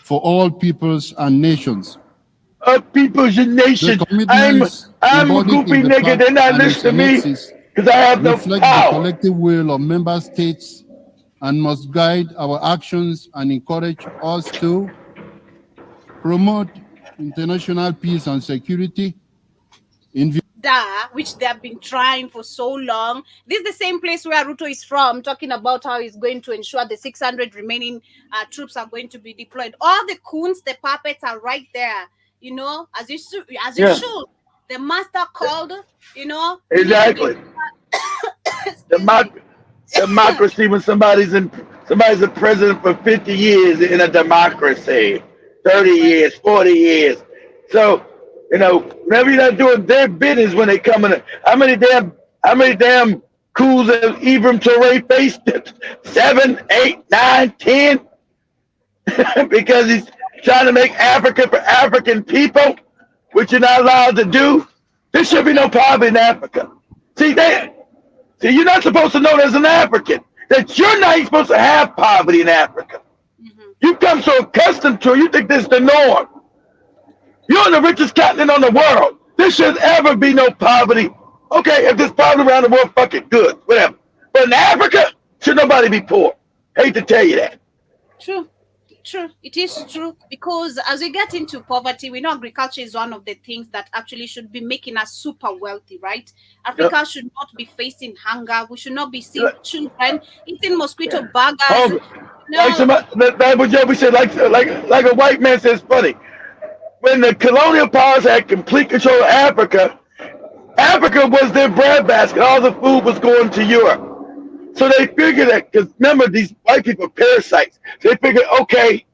for all peoples and nations. People's The nation. commitments I'm a embodied in goofy the nigga. pact They're not and its listening to me annexes because I have no reflect the power. collective will of member states and must guide our actions and encourage us to promote international peace and security, Which they have been trying for so long. This is the same place where Ruto is from, talking about how he's going to ensure the 600 remaining troops are going to be deployed. All the coons, the puppets are right there, you know, as you should. Yeah, The master called, you know, we need to exactly. excuse me. Democracy when somebody's a president for 50 years in a democracy, 30 That's right. years, 40 years. So, whenever you're not doing their business when they come in, how many damn coups have Ibram Toure faced? 7, 8, 9, 10, because he's trying to make Africa for African people, which you're not allowed to do. There should be no poverty in Africa. See, you're not supposed to know as an African that you're not even supposed to have poverty in Africa. Mm-hmm. You come so accustomed to it, you think this is the norm. You're in the richest continent on the world. There should ever be no poverty. Okay, if there's poverty around the world, fuck it, good, whatever. But in Africa, should nobody be poor. Hate to tell you that. True. It is true, because as we get into poverty, we know agriculture is one of the things that actually should be making us super wealthy, right? Yep. Africa should not be facing hunger. We should not be seeing children eating mosquito burgers. Hungry. Like somebody, like what Joby said, like a white man says, funny. When the colonial powers had complete control of Africa, Africa was their breadbasket. All the food was going to Europe. So they figured that, because remember, these white people are parasites. So they figured, okay,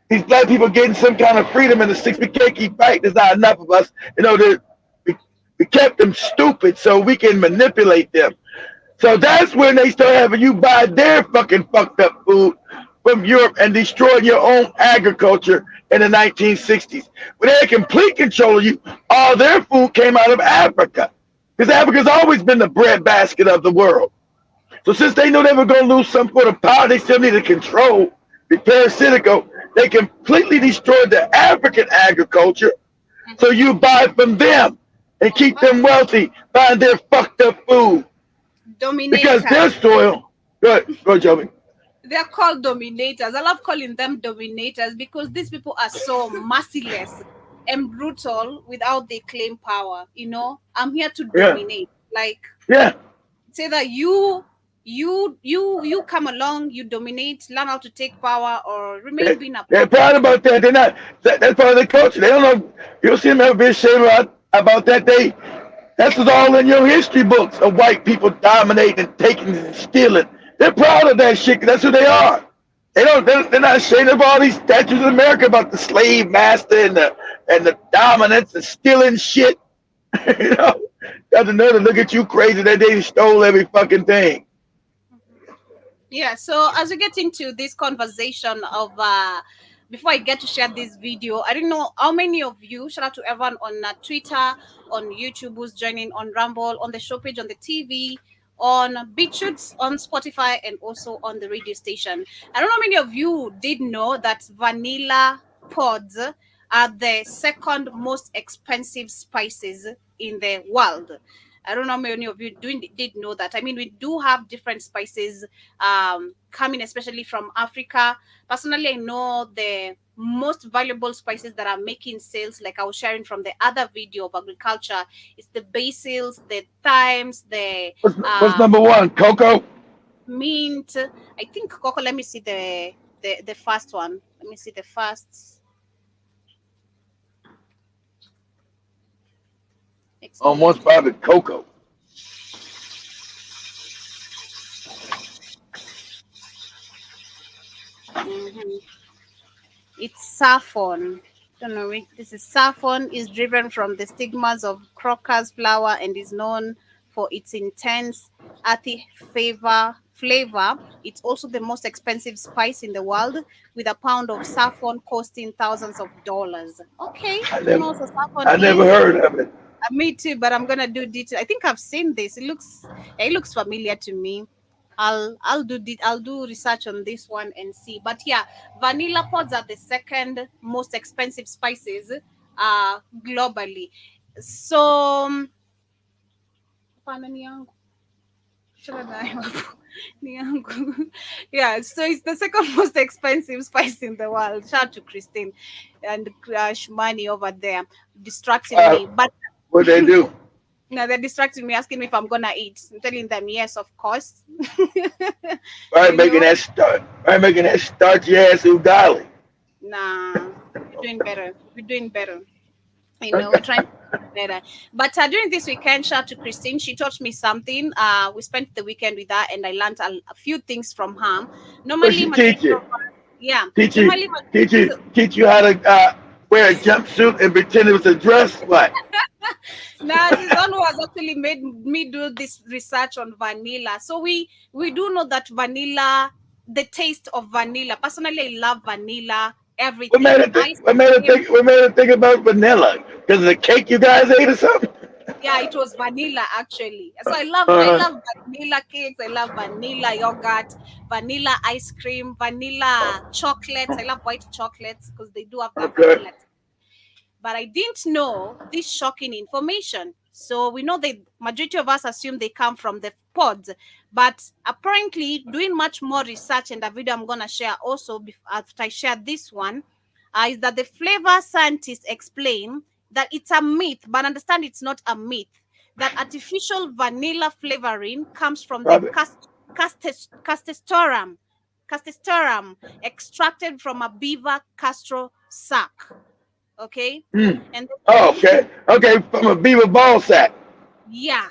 these black people getting some kind of freedom in the six. We can't keep fighting. There's not enough of us. We kept them stupid so we can manipulate them. So that's when they start having you buy their fucking fucked up food from Europe and destroy your own agriculture in the 1960s. When they had complete control of you, all their food came out of Africa. Because Africa's always been the breadbasket of the world. So since they knew they were going to lose some sort of power, they still needed control, be parasitical. They completely destroyed the African agriculture. So you buy from them and keep them wealthy, buying their fucked up food. Because Dominators. their soil, go ahead, Joey. They're called dominators. I love calling them dominators because these people are so merciless and brutal without they claim power. You know, I'm here to dominate. Like, Yeah. say that you come along, you dominate, learn how to take power, or remain being a They're proud about that. They're not. That's part of their culture. They don't know. You'll see them ever be ashamed about that. That's all in your history books of white people dominating, taking, and stealing. They're proud of that shit. 'Cause that's who they are. They're not ashamed of all these statues in America about the slave master and the dominance and stealing shit. That's another look at you crazy that they stole every fucking thing. Yeah, so as we get into this conversation of before I get to share this video, I don't know how many of you, shout out to everyone on Twitter, on YouTube who's joining, on Rumble, on the show page, on the TV, on BitChutes, on Spotify, and also on the radio station. I don't know how many of you did know that vanilla pods are the second most expensive spices in the world. I don't know how many of you did know that. I mean, we do have different spices coming, especially from Africa. Personally, I know the most valuable spices that are making sales, like I was sharing from the other video of agriculture, is the basils, the thymes, the What's number one? Cocoa? mint. I think cocoa. Let me see the first one. Let me see the first. On one spot is cocoa. It's saffron. Don't know. This is saffron is driven from the stigmas of crocus flower and is known for its intense earthy flavor. It's also the most expensive spice in the world, with a pound of saffron costing thousands of dollars. Okay, I don't never, know what saffron I never is. heard of it. Me too, but I'm gonna do detail. I think I've seen this. It looks familiar to me. I'll do research on this one and see. But yeah, vanilla pods are the second most expensive spices globally. So hapana ni yangu. Shona nayo hapo. Ni yangu. Yeah, so it's the second most expensive spice in the world. Shout out to Christine and Shumani over there distracting Uh, me. But what they do? no, they're distracting me, asking me if I'm gonna eat. I'm telling them yes, of course. Right, you making know, that start. Right, making that starchy ass ugali. nah, we're doing better. We're doing better. We're trying to do better. But during this weekend, shout out to Christine. She taught me something. We spent the weekend with her, and I learned a few things from her. What Normally, she majority teach you? of us, yeah, Teach you, normally, teach you how to wear a jumpsuit and pretend it was a dress. What? nah, she's the one who has actually made me do this research on vanilla. So we do know that vanilla, the taste of vanilla. Personally, I love vanilla. What made Everything, her think? ice What made her cream. think? What made her think about vanilla? Because of the cake you guys ate or something? Yeah, it was vanilla actually. So I Uh, love vanilla cakes. I love vanilla yogurt, vanilla ice cream, vanilla chocolates. I love white chocolates because they do have that okay. vanilla. But I didn't know this shocking information. So we know the majority of us assume they come from the pods, but apparently doing much more research, and a video I'm gonna share also after I share this one, is that the flavor scientists explain that it's a myth, but understand it's not a myth. That artificial vanilla flavoring comes from the Probably. castoreum, castoreum extracted from a beaver castor sac. Okay, Mm. and Oh, okay. Okay, from a beaver ball sack. yeah,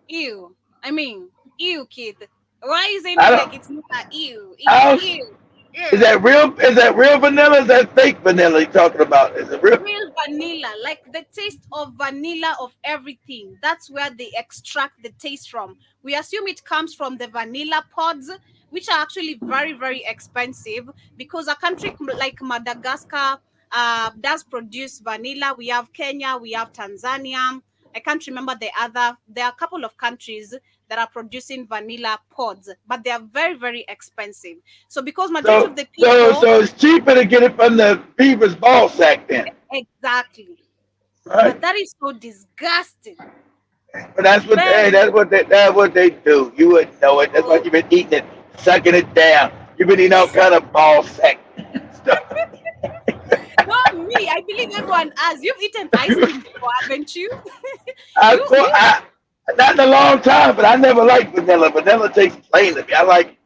ew. I mean, ew, kid. Why are you saying I it like don't. it's not a ew? It's I don't. ew. Is Ew. that real? Is that real vanilla? Is that fake vanilla you talking about? Is it real? Real vanilla, like the taste of vanilla of everything. That's where they extract the taste from. We assume it comes from the vanilla pods, which are actually very, very expensive because a country like Madagascar does produce vanilla. We have Kenya, we have Tanzania. I can't remember the other. There are a couple of countries that are producing vanilla pods, but they are very, very expensive. So because majority So, of the so, people, so it's cheaper to get it from the beaver's ball sack then, exactly. right? But that is so disgusting. But that's what, hey, Very. that's what they do. You wouldn't know it. That's why you've been eating it, sucking it down. You've been eating all kind of ball sack stuff. Not me. I believe everyone has. You've eaten ice cream before, haven't you? I, You well, you I, not in a long time, but I never liked vanilla. Vanilla tastes plain to me. I like,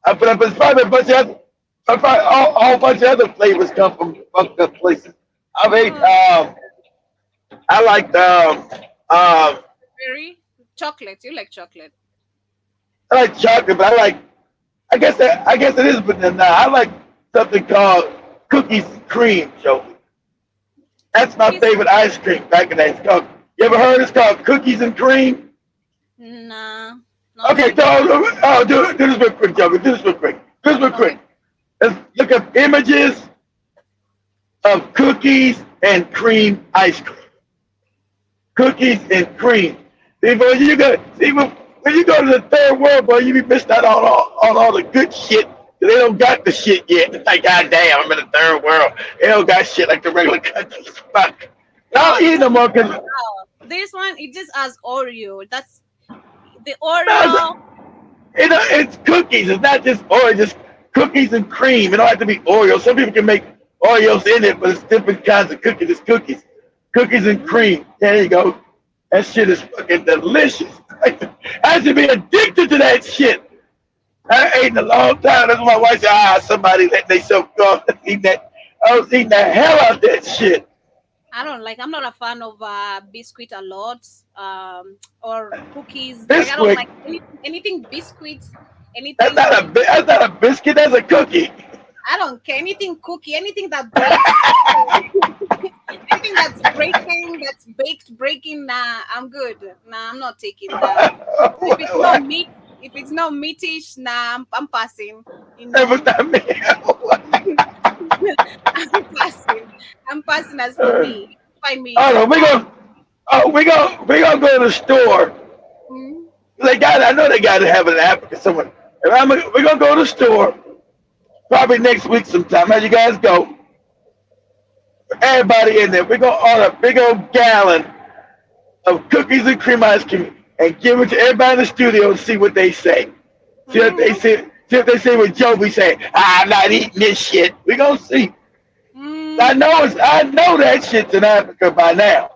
but it's probably a bunch of other, probably all, a whole bunch of other flavors come from fucked up places. I mean, uh, I liked, very chocolate. You like chocolate. I like chocolate, but I like, I guess it is vanilla. I like something called cookies and cream, Joey. That's my Cookies? favorite ice cream back in the day. It's called, you ever heard it's called cookies and cream? Nah, not Okay, so really. do this real quick, Joey. Do this real quick. Do this real Okay. quick. Let's look up images of cookies and cream ice cream. Cookies and cream. See, when you go, when you go to the third world, boy, you be missing out on all the good shit. They don't got the shit yet. It's like, goddamn, I'm in the third world. They don't got shit like the regular countries. Fuck. No, Y'all eat no more because this one it just has Oreo. That's the no, Oreo. it's cookies. It's not just Oreo. It's cookies and cream. It don't have to be Oreo. Some people can make Oreos in it, but it's different kinds of cookies. It's cookies. Cookies and Mm. cream. There you go. That shit is fucking delicious. I should be addicted to that shit. I ain't in a long time. That's why my wife said, somebody let themselves go. Eat that. I was eating the hell out of that shit. I don't like. I'm not a fan of biscuit a lot, or cookies. Like I don't Bisquick. like anything biscuits, anything. That's not a biscuit. That's a cookie. I don't care. Anything cookie, anything that breaks, anything that's breaking, that's baked, breaking. Nah, I'm good. Nah, I'm not taking that. If it's not What? meat, if it's not meatish, nah, I'm passing. You That was know, not me. I'm passing. I'm passing as for me. Find me Oh no, eating that. we gonna go to the store. Mm, They got I know they got to have it in Africa somewhere. We're gonna go to the store probably next week sometime. As you guys go, everybody in there, we're gonna order a big old gallon of cookies and cream ice cream and give it to everybody in the studio and see what they say. See what they mm, say. See if they say what Joe be saying. I'm not eating this shit. We gonna see. mm, I know that shit's in Africa by now.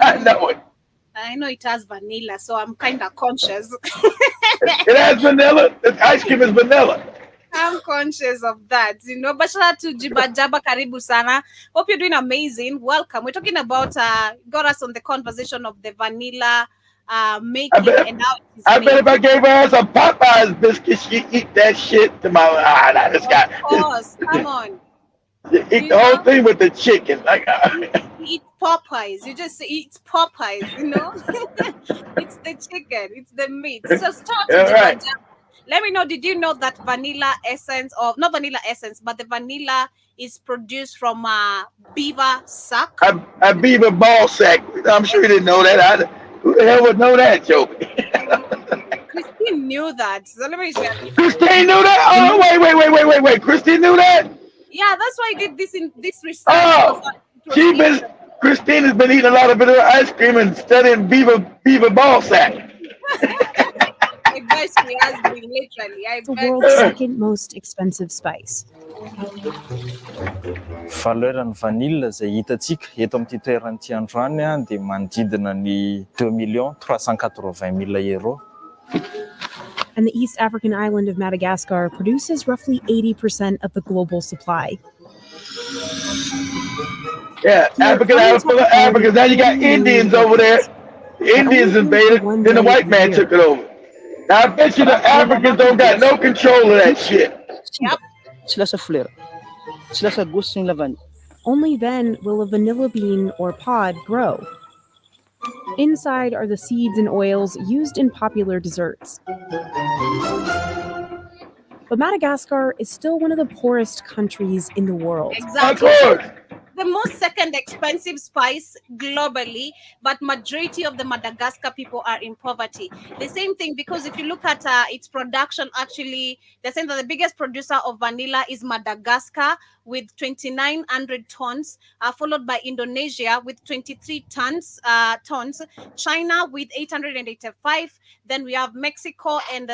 I mm. know it. I know it has vanilla, so I'm kind of conscious. It has vanilla. The ice cream is vanilla. I'm conscious of that, you know. But shout out to Jiba Jaba Karibu Sana. Hope you're doing amazing. Welcome. We're talking about got us on the conversation of the vanilla I making bet. and how it is I bet made. if I gave her some Popeyes biscuits, she'd eat that shit to my. Nah, this Of guy. course, come on. Eat You the whole know, thing with the chicken. Like, eat Popeyes. You just say eat Popeyes, you know. It's the chicken, it's the meat. So start to all Jiba right. Jaba. Let me know, did you know that vanilla essence, or not vanilla essence, but the vanilla is produced from beaver sac? I beaver ball sack. I'm sure you didn't know that. Who the hell would know that, Joe? Mm, Christine knew that. So let me share. Christine knew that. You Oh, know, wait. Christine knew that. Yeah, that's why I did this in this research because Oh, it was she been interesting. Christine has been eating a lot of vanilla ice cream and studying beaver ball sack. I bet she has been literally. I The bet world's she. second most expensive spice. Valeran'ny vanille izay hitantsika eto amin'ity toeran'ity androany dia manodidina ny 2,380,000 euro. And the East African island of Madagascar produces roughly 80% of the global supply. Yeah, Here, African farming island full of technicality Africans. Now you got 40 million Indians over there. locals, The but only Indians food for invaded, one then the day white a man year. took it over. Now I bet you the Africans don't got no control of that shit. Yep. Sila sa flare. Sila sa gusto ng lavan. Only then will a vanilla bean or pod grow. Inside are the seeds and oils used in popular desserts. But Madagascar is still one of the poorest countries in the world. Of Exactly. So course. the most second expensive spice globally, but majority of the Madagascar people are in poverty. The same thing, because if you look at its production, actually, they're saying that the biggest producer of vanilla is Madagascar with 2,900 tons, followed by Indonesia with 23 tons, China with 885. Then we have Mexico and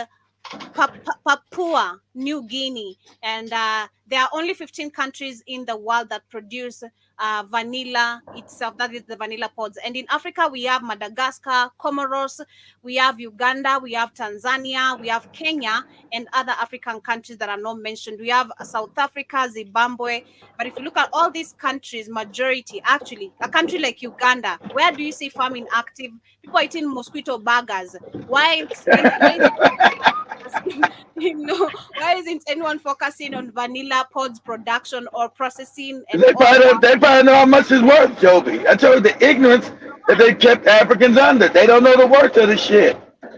Papua New Guinea, and there are only 15 countries in the world that produce vanilla itself. That is the vanilla pods. And in Africa, we have Madagascar, Comoros, we have Uganda, we have Tanzania, we have Kenya, and other African countries that are not mentioned. We have South Africa, Zimbabwe. But if you look at all these countries, majority actually, a country like Uganda, where do you see farming active? People are eating mosquito burgers. Why why isn't anyone focusing on vanilla pods production or processing and all that? They probably know how much it's worth, Joby. I told you the ignorance that they kept Africans under. They don't know the worth of the shit.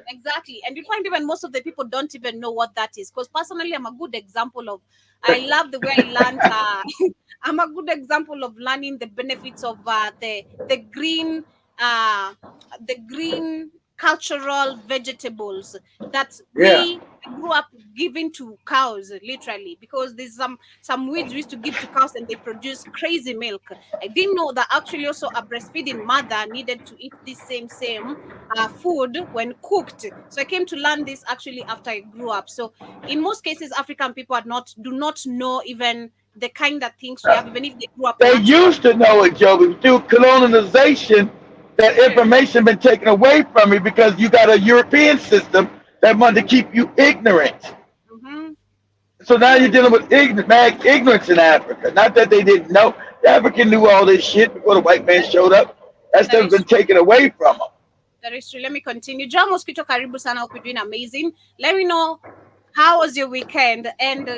Exactly. And you find even most of the people don't even know what that is. Because personally, I'm a good example of, I love the way I learned. I'm a good example of learning the benefits of the green, uh, the green cultural vegetables that Yeah. we grew up giving to cows, literally, because there's some weeds we used to give to cows and they produce crazy milk. I didn't know that actually also a breastfeeding mother needed to eat this same food when cooked. So I came to learn this actually after I grew up. So in most cases, African people do not know even the kind of things we have, even if they grew up They naturally. used to know it, Joby. Through colonization, that True. information been taken away from you because you got a European system that wanted to keep you ignorant. Mm-hmm. So now you're True. dealing with ignorance in Africa. Not that they didn't know. The African knew all this shit before the white man showed up. That That stuff's is been true. taken away from them. That is true. Let me continue. John Mosquito Karibu Sana, hope you're doing amazing. Let me know how was your weekend, and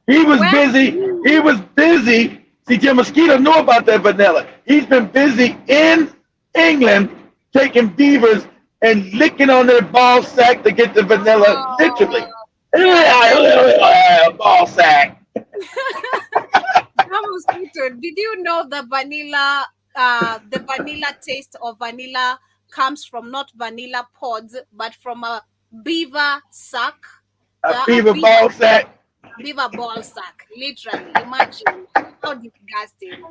He was Well, busy. He was busy. See, Jim Mosquito knew about that vanilla. He's been busy in England taking beavers and licking on their ball sack to get the vanilla, literally. yeah, Ball sack. Mosquito, did you know the vanilla taste of vanilla comes from not vanilla pods, but from a beaver sack? A A beaver ball sack. beaver ball sack, literally. Imagine how disgusting.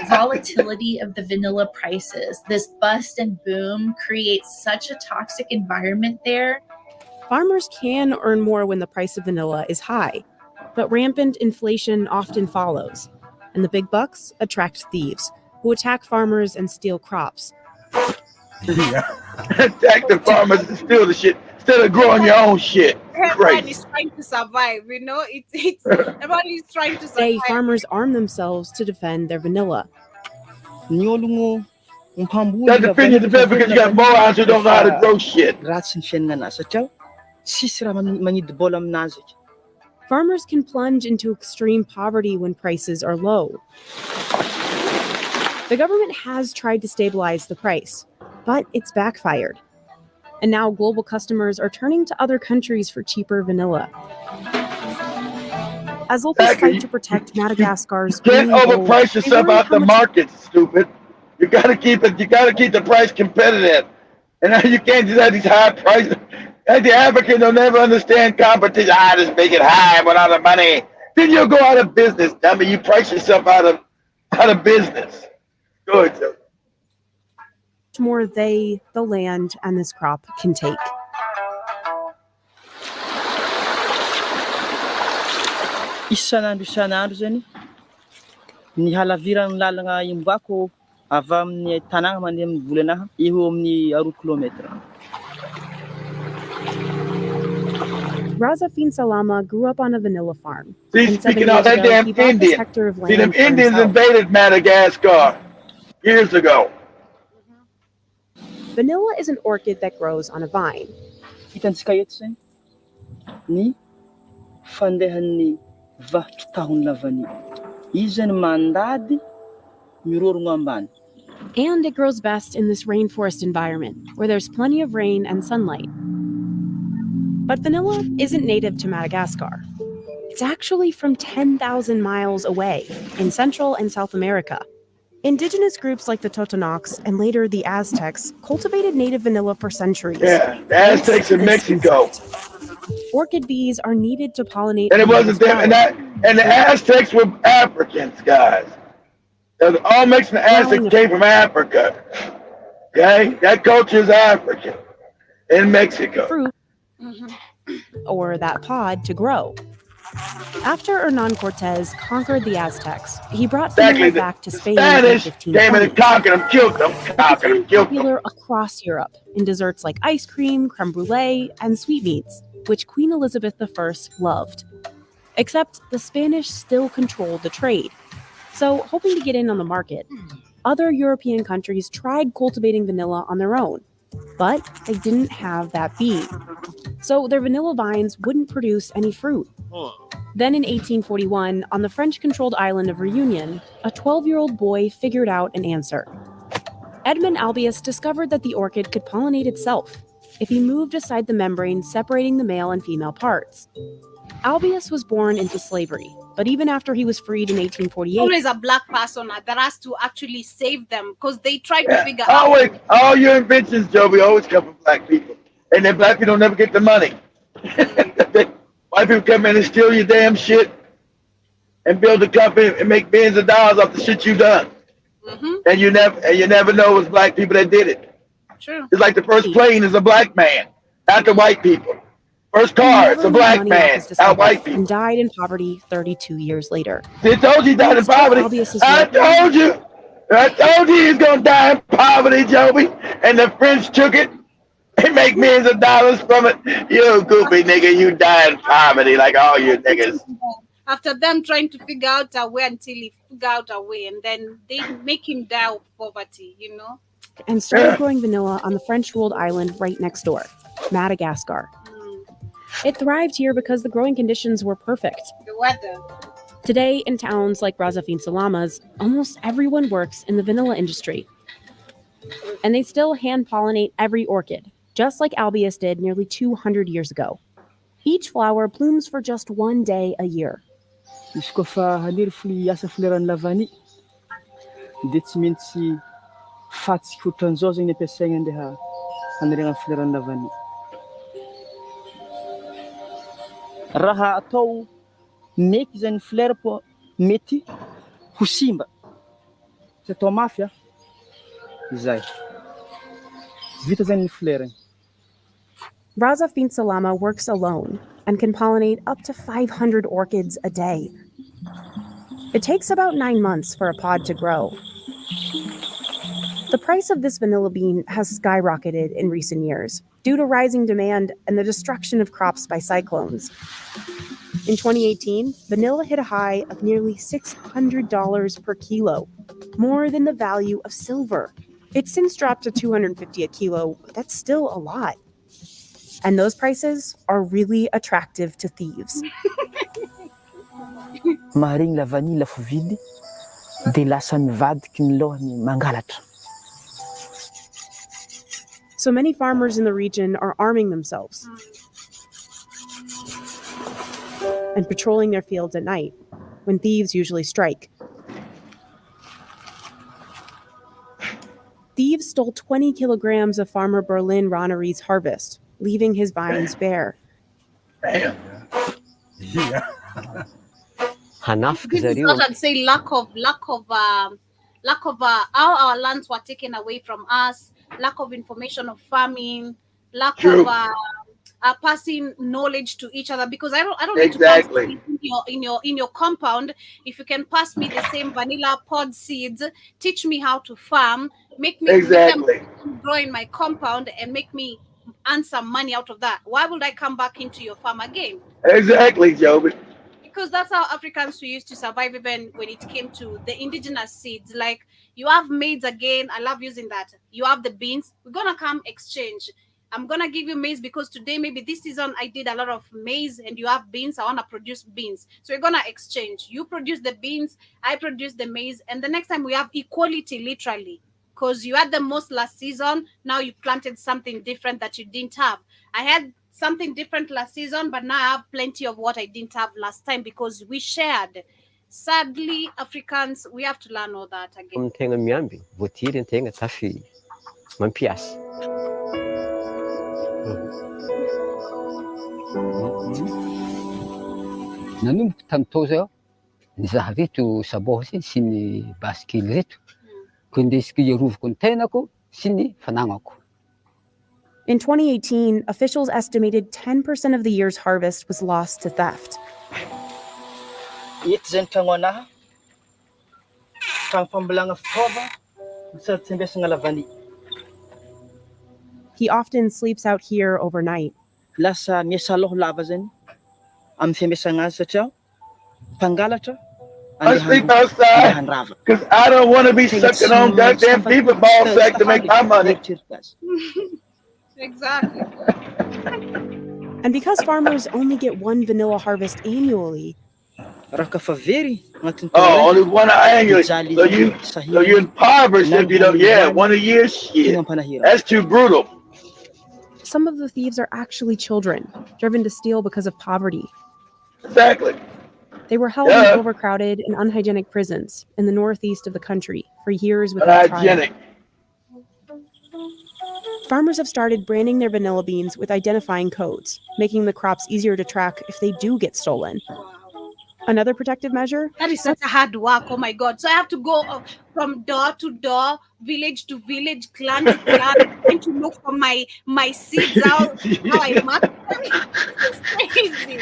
Volatility of the vanilla prices, this bust and boom creates such a toxic environment there. Farmers can earn more when the price of vanilla is high, but rampant inflation often follows, and the big bucks attract thieves who attack farmers and steal crops. Attack the farmers and steal the shit instead of growing your own shit. Everyone is trying to survive, you know? It's everyone is trying to Today, survive. farmers arm themselves to defend their vanilla. That's defend your defense because you got morons who don't know how to grow shit. Farmers can plunge into extreme poverty when prices are low. The government has tried to stabilize the price, but it's backfired. And now global customers are turning to other countries for cheaper vanilla. As locals fight to protect Madagascar's Can't green gold, overprice yourself out the market, stupid. You gotta keep it. You gotta keep the price competitive. And now you can't just have these high prices. And the African will never understand competition. Just make it high without the money. Then you'll go out of business. I mean, you price yourself out of business. Good. More they, the land, and this crop can take. Isanandro zany ny halaviran'ny lalagna imbako avy amin'ny tanàna mandeha amin'ny volanaha eo amin'ny 2 kilometra. Razafin Salama grew up on a vanilla farm. See, speaking of that damn Indian, see, them Indians invaded Madagascar years ago. Vanilla is an orchid that grows on a vine. Hitantsika eto zany ny fandehan'ny varotra tahony lavany. Izy zany mandady mirorogno ambany. And it grows best in this rainforest environment where there's plenty of rain and sunlight. But vanilla isn't native to Madagascar. It's actually from 10,000 miles away in Central and South America. Indigenous groups like the Totonacs and later the Aztecs cultivated native vanilla for centuries. Yeah, the Aztecs in Mexico. Orchid bees are needed to pollinate. And it wasn't them, and the Aztecs were Africans, guys. All Mexican Aztecs came from Africa. Okay, that culture is African in Mexico. Fruit, or that pod to grow. After Hernan Cortez conquered the Aztecs, he brought vanilla back to Spain. Spanish came in and conquered them, killed them, popular across Europe in desserts like ice cream, creme brulee, and sweetmeats, which Queen Elizabeth I loved. Except the Spanish still controlled the trade. So, hoping to get in on the market, other European countries tried cultivating vanilla on their own, but they didn't have that bee. So their vanilla vines wouldn't produce any fruit. Then in 1841, on the French-controlled island of Reunion, a 12-year-old boy figured out an answer. Edmund Albius discovered that the orchid could pollinate itself if he moved aside the membrane separating the male and female parts. Albius was born into slavery, but even after he was freed in 1848... Always a black person that has to actually save them because they tried to figure out... Always, all your inventions, Joby, always come from black people. And then black people don't never get the money. White people come in and steal your damn shit and build a company and make billions of dollars off the shit you done. And you never know it was black people that did it. True. It's like the first plane is a black man, not the white people. First car, it's a black man, not white people. And died in poverty 32 years later. They told you he died in poverty. I told you he's gonna die in poverty, Joby. And the French took it and make millions of dollars from it. You goofy nigga, you die in poverty like all you niggas. After them trying to figure out a way until he figured out a way, and then they make him die of poverty, you know? And started growing vanilla on the French-ruled island right next door, Madagascar. It thrived here because the growing conditions were perfect. The weather. Today, in towns like Ras Al Fin Salamas, almost everyone works in the vanilla industry. And they still hand-pollinate every orchid, just like Albius did nearly 200 years ago. Each flower blooms for just one day a year. Izy koa fa haniry asa fleran'ny lavany dia tsy maintsy fatsika ohatran'izao zegny ampiasaigna andeha haniriagna ny fleran'ny lavany. Raha atao meky zany fleur po mety ho simba. Tsy atao mafy izay. Vita zany ny fleur. Ras Al Fin Salama works alone and can pollinate up to 500 orchids a day. It takes about 9 months for a pod to grow. The price of this vanilla bean has skyrocketed in recent years due to rising demand and the destruction of crops by cyclones. In 2018, vanilla hit a high of nearly $600 per kilo, more than the value of silver. It's since dropped to $250 a kilo, but that's still a lot. And those prices are really attractive to thieves. Maharegny lavany lafo vidy dia lasa mivadiky ny lohany mangalatra. So many farmers in the region are arming themselves and patrolling their fields at night, when thieves usually strike. Thieves stole 20 kilograms of farmer Berlin Ronnery's harvest, leaving his vines bare. Damn. Yeah. This is what I'd say lack of how our lands were taken away from us, lack of information of farming, lack True. of passing knowledge to each other, because I don't Exactly. need to pass in your compound. If you can pass me the same vanilla pod seeds, teach me how to farm, make them grow in my compound and make me earn some money out of that. Why would I come back into your farm again? Exactly, Joby. Because that's how Africans we used to survive, even when it came to the indigenous seeds. Like, you have maize again. I love using that. You have the beans. We're going to come exchange. I'm going to give you maize because today, maybe this season, I did a lot of maize and you have beans. I want to produce beans. So we're going to exchange. You produce the beans. I produce the maize. And the next time we have equality, literally. Because you had the most last season. Now you planted something different that you didn't have. I had something different last season, but now I have plenty of what I didn't have last time because we shared. Sadly, Africans, we have to learn all that again. Tegna miamby, voatiry an-tegna tafy mampiasa. Nanomboka tamin'tao zao, nizaha reto saboha sy ny basikely reto. Ko indesiko iarovako ny tenako sy ny fanagnako. In 2018, officials estimated 10% of the year's harvest was lost to theft. Eto zany tragno anaha, tragno fambolagna fitaova, sady tsy ampiasagna lavany. He often sleeps out here overnight. Lasa miasa loha lava zany amin'ny fiambiasagna azy satria mpangalatra I sleep outside because I don't want to be sucking on goddamn beaver ball sack to make my money. Exactly. And because farmers only get one vanilla harvest annually, only one annually. So you're impoverished if you don't. One a year. Shit, that's too brutal. Some of the thieves are actually children, driven to steal because of poverty. Exactly. They were held in overcrowded and unhygienic prisons in the northeast of the country for years without trial. Farmers have started branding their vanilla beans with identifying codes, making the crops easier to track if they do get stolen. Another protective measure? That is such a hard work. Oh my God. So I have to go from door to door, village to village, clan to clan, trying to look for my seeds out. How I mark them. It's crazy.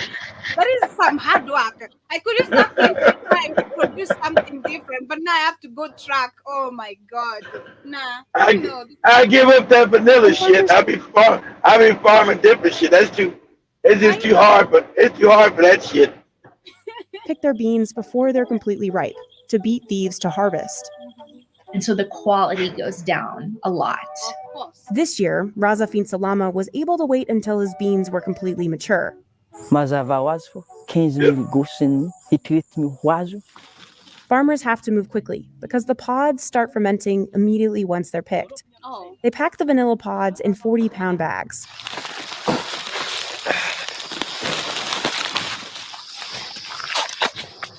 That is some hard work. I could have started trying to produce something different, but now I have to go track. Oh my God. Nah. I give up that vanilla shit. I be farming different shit. It's just too hard, but it's too hard for that shit. Pick their beans before they're completely ripe to beat thieves to harvest. And so the quality goes down a lot. This year, Ras Al Fin Salama was able to wait until his beans were completely mature Mazava ho azy fô 15,000 gosiny hitretiny ho azo. Farmers have to move quickly because the pods start fermenting immediately once they're picked. Oh. They pack the vanilla pods in 40-pound bags.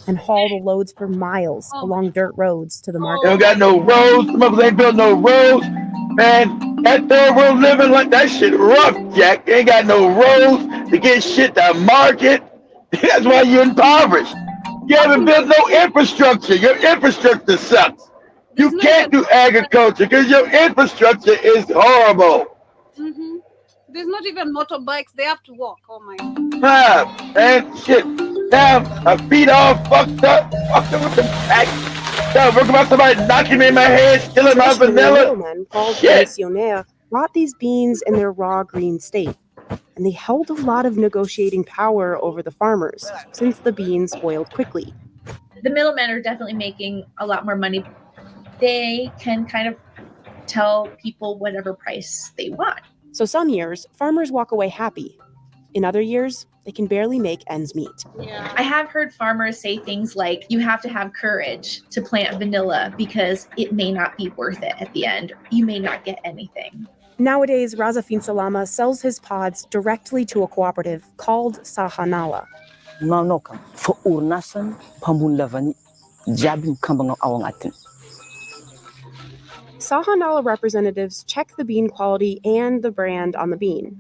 And haul the loads for miles along dirt roads to the They market. don't got no roads. The motherfuckers ain't built no roads. Man, that third world living like that shit rough, Jack. They ain't got no roads to get shit to market. That's why you're impoverished. You haven't built no infrastructure. Your infrastructure sucks. You can't do agriculture because your infrastructure is horrible. Mm-hmm. There's not even motorbikes. They have to walk. Oh my. Man, shit. Now my feet all fucked up with the back. I'm working about somebody knocking me in my head, stealing my vanilla. Middlemen called Shit. commissionaires brought these beans in their raw green state, and they held a lot of negotiating power over the farmers since the beans spoiled quickly. The middlemen are definitely making a lot more money. They can kind of tell people whatever price they want. So some years, farmers walk away happy. In other years, they can barely make ends meet. I have heard farmers say things like, you have to have courage to plant vanilla because it may not be worth it at the end. You may not get anything. Nowadays, Razafin Salama sells his pods directly to a cooperative called Sahanala. Manokana fa orinasany mpamboly vanille jiaby mikambana ao agnatiny. Sahanala representatives check the bean quality and the brand on the bean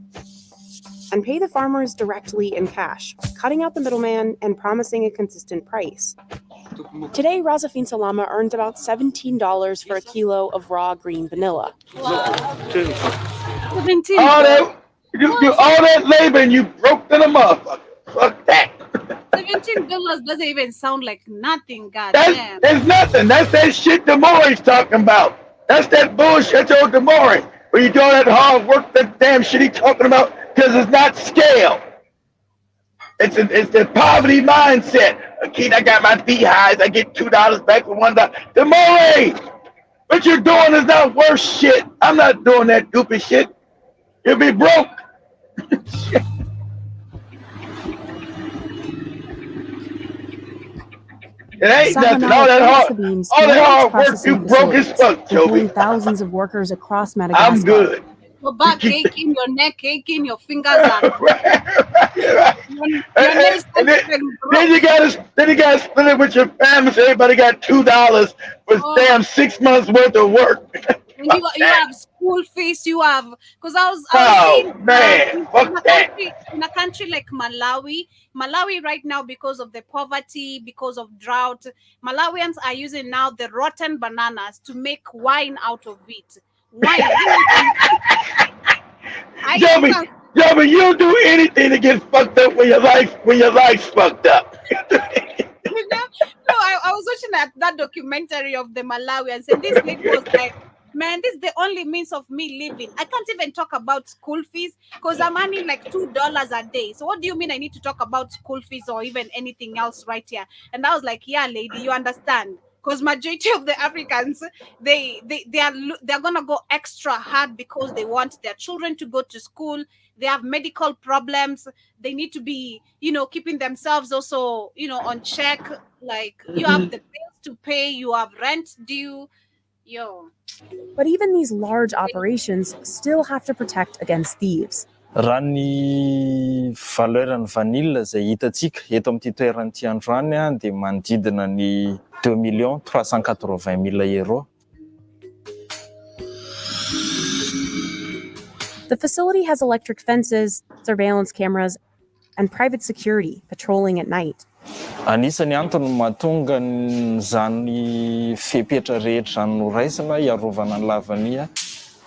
and pay the farmers directly in cash, cutting out the middleman and promising a consistent price. Today, Razafin Salama earns about $17 for a kilo of raw green vanilla. Wow. 17. All that labor and you broke to the motherfucker. Fuck that. $17 doesn't even sound like nothing, goddamn. There's nothing. That's that shit Demore's talking about. That's that bullshit old Demore. Where you do all that hard work, that damn shit he talking about, because it's not scale. It's the poverty mindset. Kid, I got my beehives. I get $2 back for $1. Demore, what you're doing is not worth shit. I'm not doing that goofy shit. You'll be broke. Shit. It ain't nothing. All that hard work, you broke as fuck, Joby. Thousands of workers across Madagascar. I'm good. Your back aching, your neck aching, your fingers are. Then you gotta split it with your family. So everybody got $2 for damn 6 months worth of work. You have school fees. You have because I was seeing, in a country like Malawi right now, because of the poverty, because of drought, Malawians are using now the rotten bananas to make wine out of it. Wine. Joby, you'll do anything to get fucked up when your life's fucked up. No, I was watching that documentary of the Malawians, and this lady was like, man, this is the only means of me living. I can't even talk about school fees because I'm earning like $2 a day. So what do you mean I need to talk about school fees or even anything else right here? And I was like, yeah, lady, you understand. Because majority of the Africans, they're gonna go extra hard because they want their children to go to school. They have medical problems. They need to be, keeping themselves also, on check. Like you have the bills to pay, you have rent due. But even these large operations still have to protect against thieves. Raha ny valeurany vanille izay hitantsika eto amin'ity toeran'ity androany dia manodidina ny 2 380 000 euro. The facility has electric fences, surveillance cameras, and private security patrolling at night. Anisany antony mahatonga zany fepetra rehetra zany noraisina iarovana ny lavania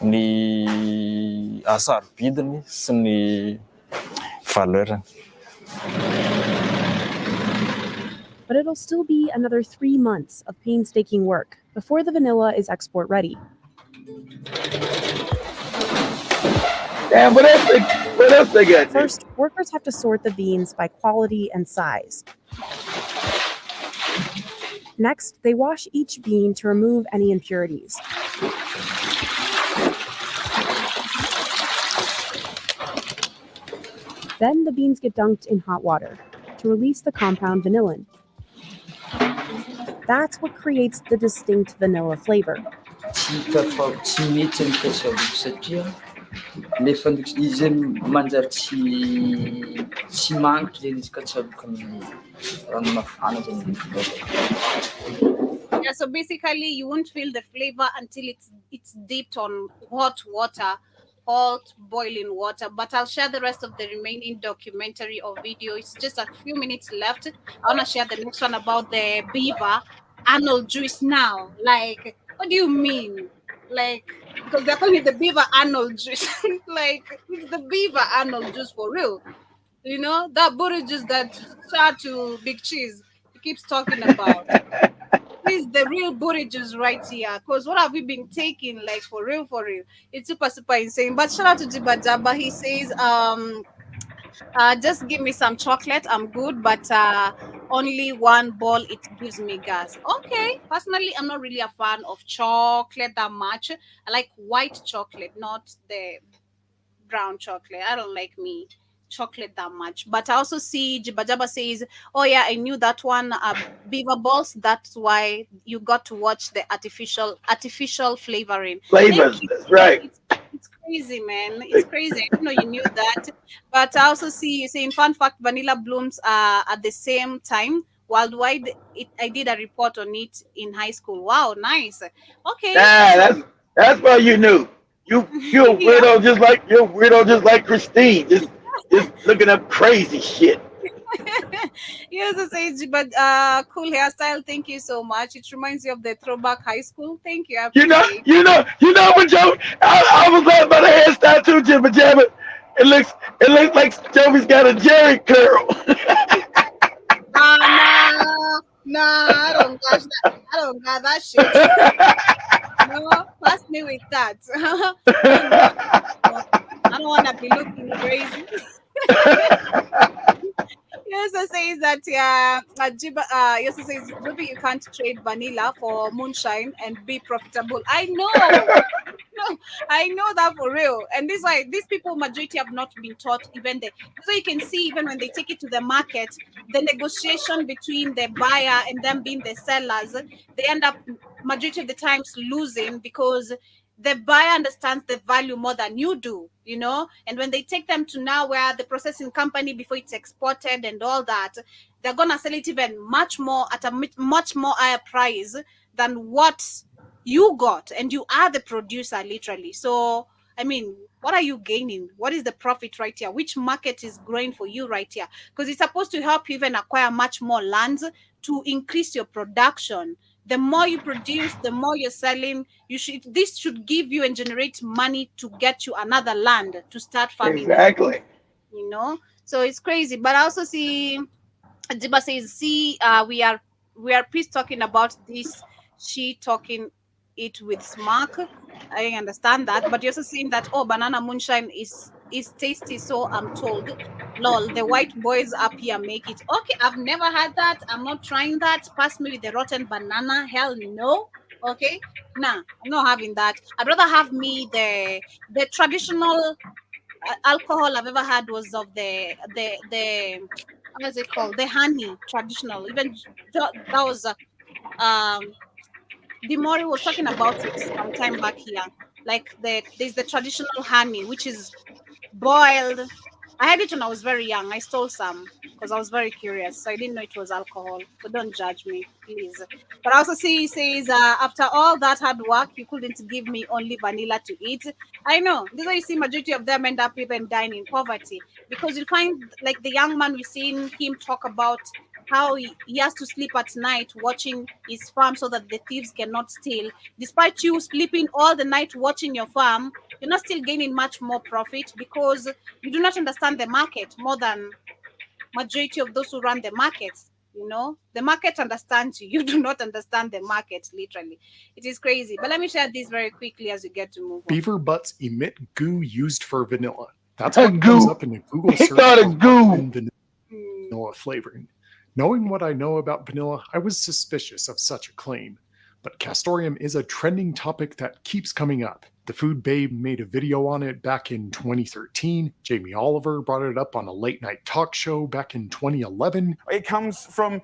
ny asarobidiny sy ny valeurany. But it'll still be another 3 months of painstaking work before the vanilla is export ready. Damn, what else they got? First, workers have to sort the beans by quality and size. Next, they wash each bean to remove any impurities. Then the beans get dunked in hot water to release the compound vanillin. That's what creates the distinct vanilla flavor. Tsy mety mikatsaboka satria nefa izy manjary tsy manitra zany izy katsaboka amin'ny rano mafana zany. Yeah, so basically you won't feel the flavor until it's dipped on hot water, hot boiling water. But I'll share the rest of the remaining documentary or video. It's just a few minutes left. I want to share the next one about the beaver Arnold juice now. Like, what do you mean? Like, because they're calling it the beaver Arnold juice. Like, it's the beaver Arnold juice for real. You know, that booty juice that shout to Big Cheese he keeps talking about. This is the real booty juice right here. Because what have we been taking? Like, for real, for real. It's super, super insane. But shout out to Jibajaba. He says, just give me some chocolate. I'm good, but only one ball, it gives me gas. Okay. Personally, I'm not really a fan of chocolate that much. I like white chocolate, not the brown chocolate. I don't like me chocolate that much. But I also see Jibajaba says, oh yeah, I knew that one, beaver balls. That's why you got to watch the artificial flavoring. Flavors, that's right. It's crazy, man. It's crazy. I didn't know you knew that. But I also see you saying, fun fact, vanilla blooms at the same time worldwide. I did a report on it in high school. Wow, nice. Okay. That's why you knew. You're a weirdo just like Christine. Just looking up crazy shit. He also says, but cool hairstyle. Thank you so much. It reminds you of the throwback high school. Thank you. I appreciate You know what, Joe? I was laughing about the hairstyle too, Jibba Jabba. It looks like Joey's got a Jerry curl. Nah, I don't got that shit. No, pass me with that. I don't want to be looking crazy. He also says that he also says maybe you can't trade vanilla for moonshine and be profitable. I know. No, I know that for real. And this is why these people majority have not been taught even so you can see even when they take it to the market, the negotiation between the buyer and them being the sellers, they end up majority of the times losing because the buyer understands the value more than you do, you know. And when they take them to now where the processing company before it's exported and all that, they're gonna sell it even much more at a much more higher price than what you got, and you are the producer literally. So I mean, what are you gaining? What is the profit right here? Which market is growing for you right here? Because it's supposed to help you even acquire much more lands to increase your production. The more you produce, the more you're selling. This should give you and generate money to get you another land to start farming. Exactly. You know, so it's crazy. But I also see Jiba says, see, we are please talking about this. She talking it with smirk. I understand that, but you're also saying that banana moonshine is tasty. So I'm told. Lol, the white boys up here make it. Okay, I've never had that. I'm not trying that. Pass me with the rotten banana. Hell no. Okay, nah, I'm not having that. I'd rather have me the traditional alcohol I've ever had was of the what is it called? The honey traditional. Even that was Dimori was talking about it some time back here. Like there's the traditional honey, which is boiled. I had it when I was very young. I stole some because I was very curious. So I didn't know it was alcohol. So don't judge me, please. But I also see he says, after all that hard work, you couldn't give me only vanilla to eat. I know. This is why you see majority of them end up even dying in poverty. Because you find like the young man, we've seen him talk about how he has to sleep at night watching his farm so that the thieves cannot steal. Despite you sleeping all the night watching your farm, you're not still gaining much more profit because you do not understand the market more than majority of those who run the markets. You know, the market understands you. You do not understand the market, literally. It is crazy. But let me share this very quickly as we get to move on. Beaver butts emit goo used for vanilla. That's what comes up in a Google search for vanilla flavoring. Knowing what I know about vanilla, I was suspicious of such a claim. but castoreum is a trending topic that keeps coming up. The Food Babe made a video on it back in 2013. Jamie Oliver brought it up on a late night talk show back in 2011. It comes from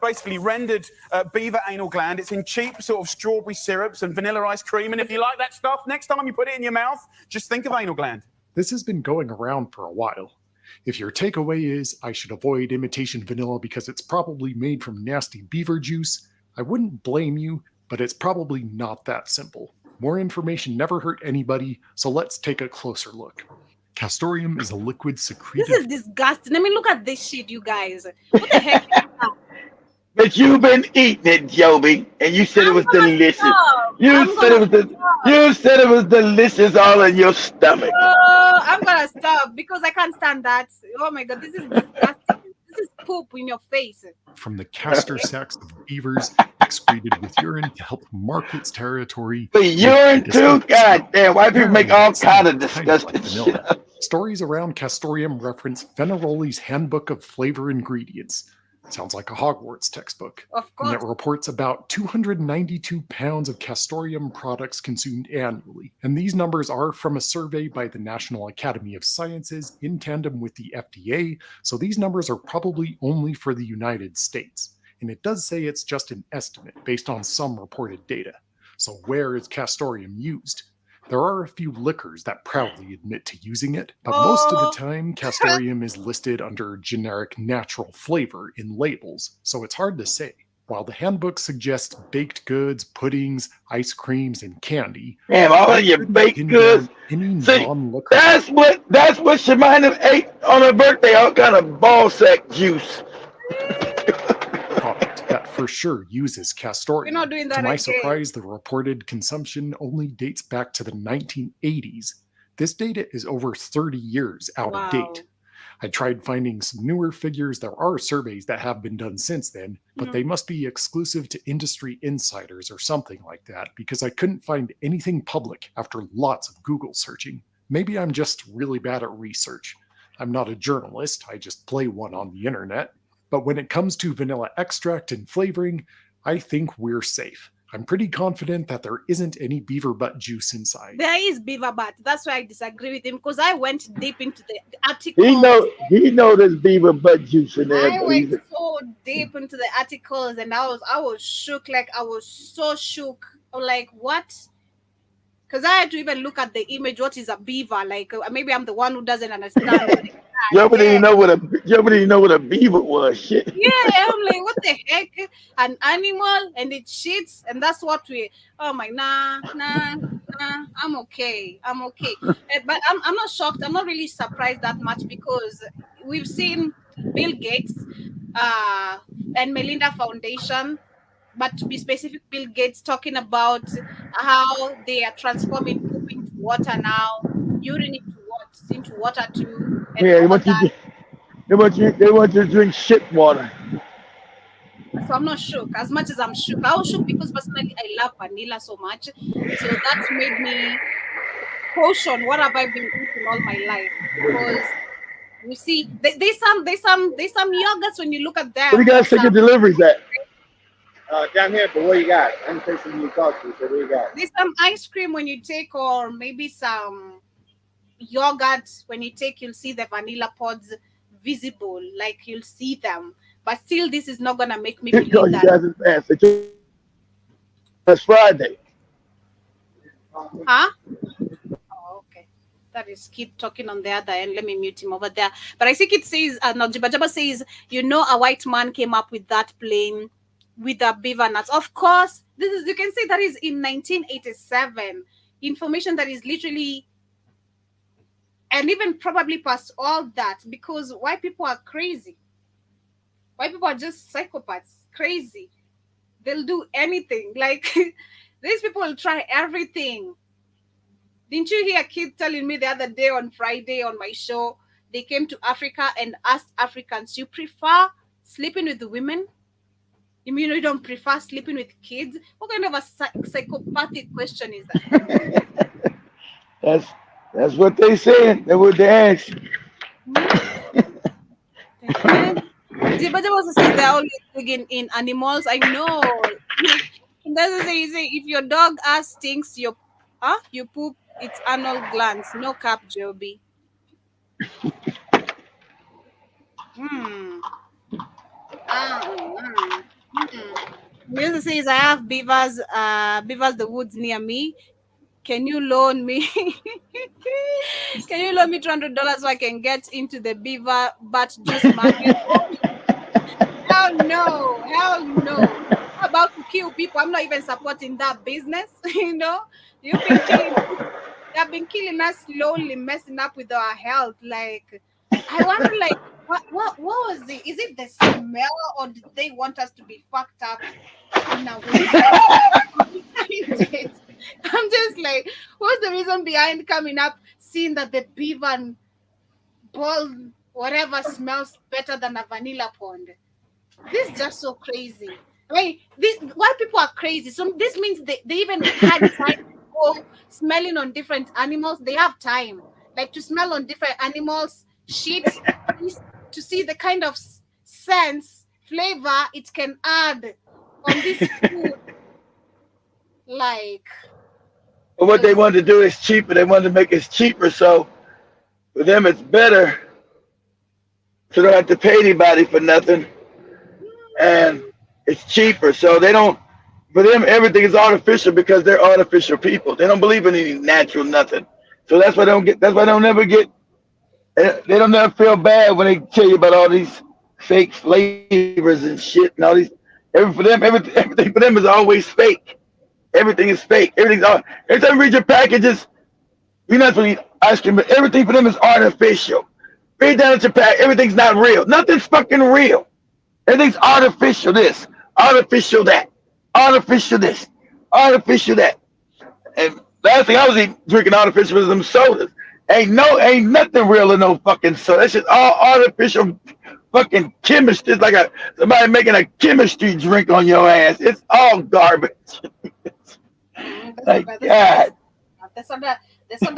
basically rendered beaver anal gland. It's in cheap sort of strawberry syrups and vanilla ice cream. And if you like that stuff, next time you put it in your mouth, just think of anal gland. This has been going around for a while. If your takeaway is, I should avoid imitation vanilla because it's probably made from nasty beaver juice, I wouldn't blame you, but it's probably not that simple. More information never hurt anybody, so let's take a closer look. Castoreum is a liquid secreted... This is disgusting. I mean, look at this shit, you guys. What the heck is that? But you've been eating it, Joby, and you said it was delicious. You said it was delicious all in your stomach. I'm gonna stop because I can't stand that. Oh my god, this is disgusting. This is poop in your face. From the castor sacs of beavers excreted with urine to help mark its territory. The urine too? God damn, why people make all kind of disgusting shit? Stories around castoreum reference Vanilloli's Handbook of Flavor Ingredients. Sounds like a Hogwarts textbook. Of course. And it reports about 292 pounds of castoreum products consumed annually. And these numbers are from a survey by the National Academy of Sciences in tandem with the FDA, so these numbers are probably only for the United States. And it does say it's just an estimate based on some reported data. So where is castoreum used? There are a few liquors that proudly admit to using it, but most of the time, castoreum is listed under generic natural flavor in labels, so it's hard to say. While the handbook suggests baked goods, puddings, ice creams, and candy, damn, all of your baked goods. See, that's what Shemina ate on her birthday, all kind of ball sack juice. Product that for sure uses castoreum. We're not doing that to my again. surprise, the reported consumption only dates back to the 1980s. This data is over 30 years out of date. I tried finding some newer figures. There are surveys that have been done since then, but they must be exclusive to industry insiders or something like that, because I couldn't find anything public after lots of Google searching. Maybe I'm just really bad at research. I'm not a journalist, I just play one on the internet. But when it comes to vanilla extract and flavoring, I think we're safe. I'm pretty confident that there isn't any beaver butt juice inside. There is beaver butt. That's why I disagree with him, because I went deep into the article. He know there's beaver butt juice in there. I went so deep into the articles, and I was shook. Like, I was so shook. I'm like, what? Because I had to even look at the image. What is a beaver? Like, maybe I'm the one who doesn't understand. Nobody didn't know what a beaver was. Shit. Yeah, I'm like, what the heck? An animal and it shits, and that's what we. Oh my, nah. I'm okay. But I'm not shocked. I'm not really surprised that much, because we've seen Bill Gates and Melinda Foundation, but to be specific, Bill Gates talking about how they are transforming poop into water now, urine into water too. And yeah, they want you to drink shit water. So I'm not shook. As much as I'm shook, I was shook because personally I love vanilla so much. So that made me caution what have I been eating all my life. Because you see, there's some yogurts when you look at them. Where you guys take your deliveries at? Down here, but what you got? I'm tasting you coffee, so what you got? There's some ice cream when you take, or maybe some yogurt when you take, you'll see the vanilla pods visible, like you'll see them. But still, this is not gonna make me believe that. You guys are fast. It's Friday. Huh? Oh, okay. That is keep talking on the other end. Let me mute him over there. But I think it says, no, Jibba says, a white man came up with that plane with the beaver nuts. Of course, this is, you can say that is in 1987. Information that is literally, and even probably past all that, because white people are crazy. White people are just psychopaths, crazy. They'll do anything. Like, these people will try everything. Didn't you hear a kid telling me the other day on Friday on my show, they came to Africa and asked Africans, you prefer sleeping with the women? You mean you don't prefer sleeping with kids? What kind of a psychopathic question is that? That's what they said. That's what they asked. But also says they're always digging in animals. I know. doesn't say, if your dog ass stinks, you poop its anal glands. No cap, Joby. Hmm. Music says I have beavers the woods near me. Can you loan me? Can you loan me $200 so I can get into the beaver butt juice market? Hell no, hell no. I'm about to kill people. I'm not even supporting that business. You've been killing people. They have been killing us slowly, messing up with our health. Like, I wonder, like, what was it? Is it the smell, or did they want us to be fucked up in a way? I'm just like, what's the reason behind coming up, seeing that the beaver and ball, whatever, smells better than a vanilla pond? This is just so crazy. I mean, why people are crazy. So this means they even had time to go smelling on different animals. They have time, like, to smell on different animals' shit, to see the kind of sense, flavor it can add on this food. Like, But what they wanted to do is cheaper. They wanted to make it cheaper, so for them it's better. So they don't have to pay anybody for nothing, and it's cheaper. So they don't. For them, everything is artificial because they're artificial people. They don't believe in any natural nothing. So that's why they don't get. That's why they don't never get. They don't never feel bad when they tell you about all these fake flavors and shit and all these. Everything for them is always fake. Everything is fake. Everything's all. Every time you read your packages, you're not supposed to eat ice cream, but everything for them is artificial. Read down at your pack, everything's not real. Nothing's fucking real. Everything's artificial. This, artificial that, artificial this, artificial that. And last thing I was drinking artificial was them sodas. Ain't nothing real in no fucking soda. That's just all artificial fucking chemistry. It's like somebody making a chemistry drink on your ass. It's all garbage. Like, God. The soda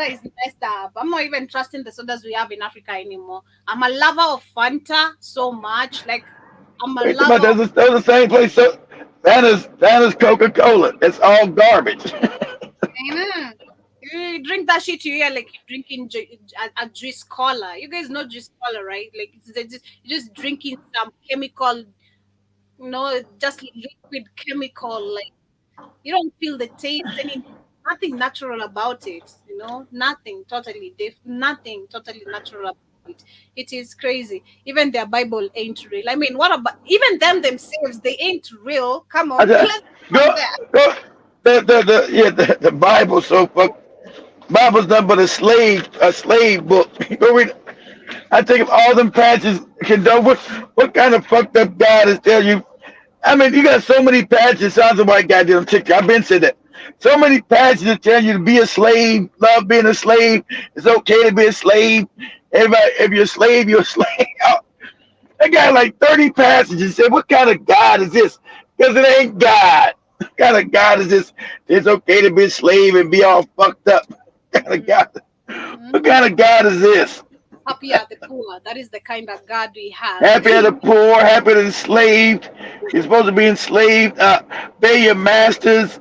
is messed up. I'm not even trusting the sodas we have in Africa anymore. I'm a lover of Fanta so much. Like, I'm a lover. Those are the same place. So Fanta's Coca-Cola. It's all garbage. Amen. You drink that shit, you hear like you're drinking a juice cola. You guys know juice cola, right? Like, you're just drinking some chemical, just liquid chemical. Like, you don't feel the taste, nothing natural about it. Nothing nothing totally natural about it. It is crazy. Even their Bible ain't real. I mean, what about even them themselves? They ain't real. Come on, let's go. The Bible's so fuck. Bible's nothing but a slave book. Go read. I think if all them patches can do what kind of fucked up God is tell you? I mean, you got so many patches. Sounds like white guy did on TikTok. I've been said that. So many patches that tell you to be a slave, love being a slave. It's okay to be a slave. Everybody, if you're a slave, you're a slave. I got like 30 passages. Said, what kind of God is this? Because it ain't God. What kind of God is this? It's okay to be a slave and be all fucked up. What kind of God? What kind of God is this? Happy are the poor. That is the kind of God we have. Happy are the poor. Happy are the enslaved. You're supposed to be enslaved. Obey your masters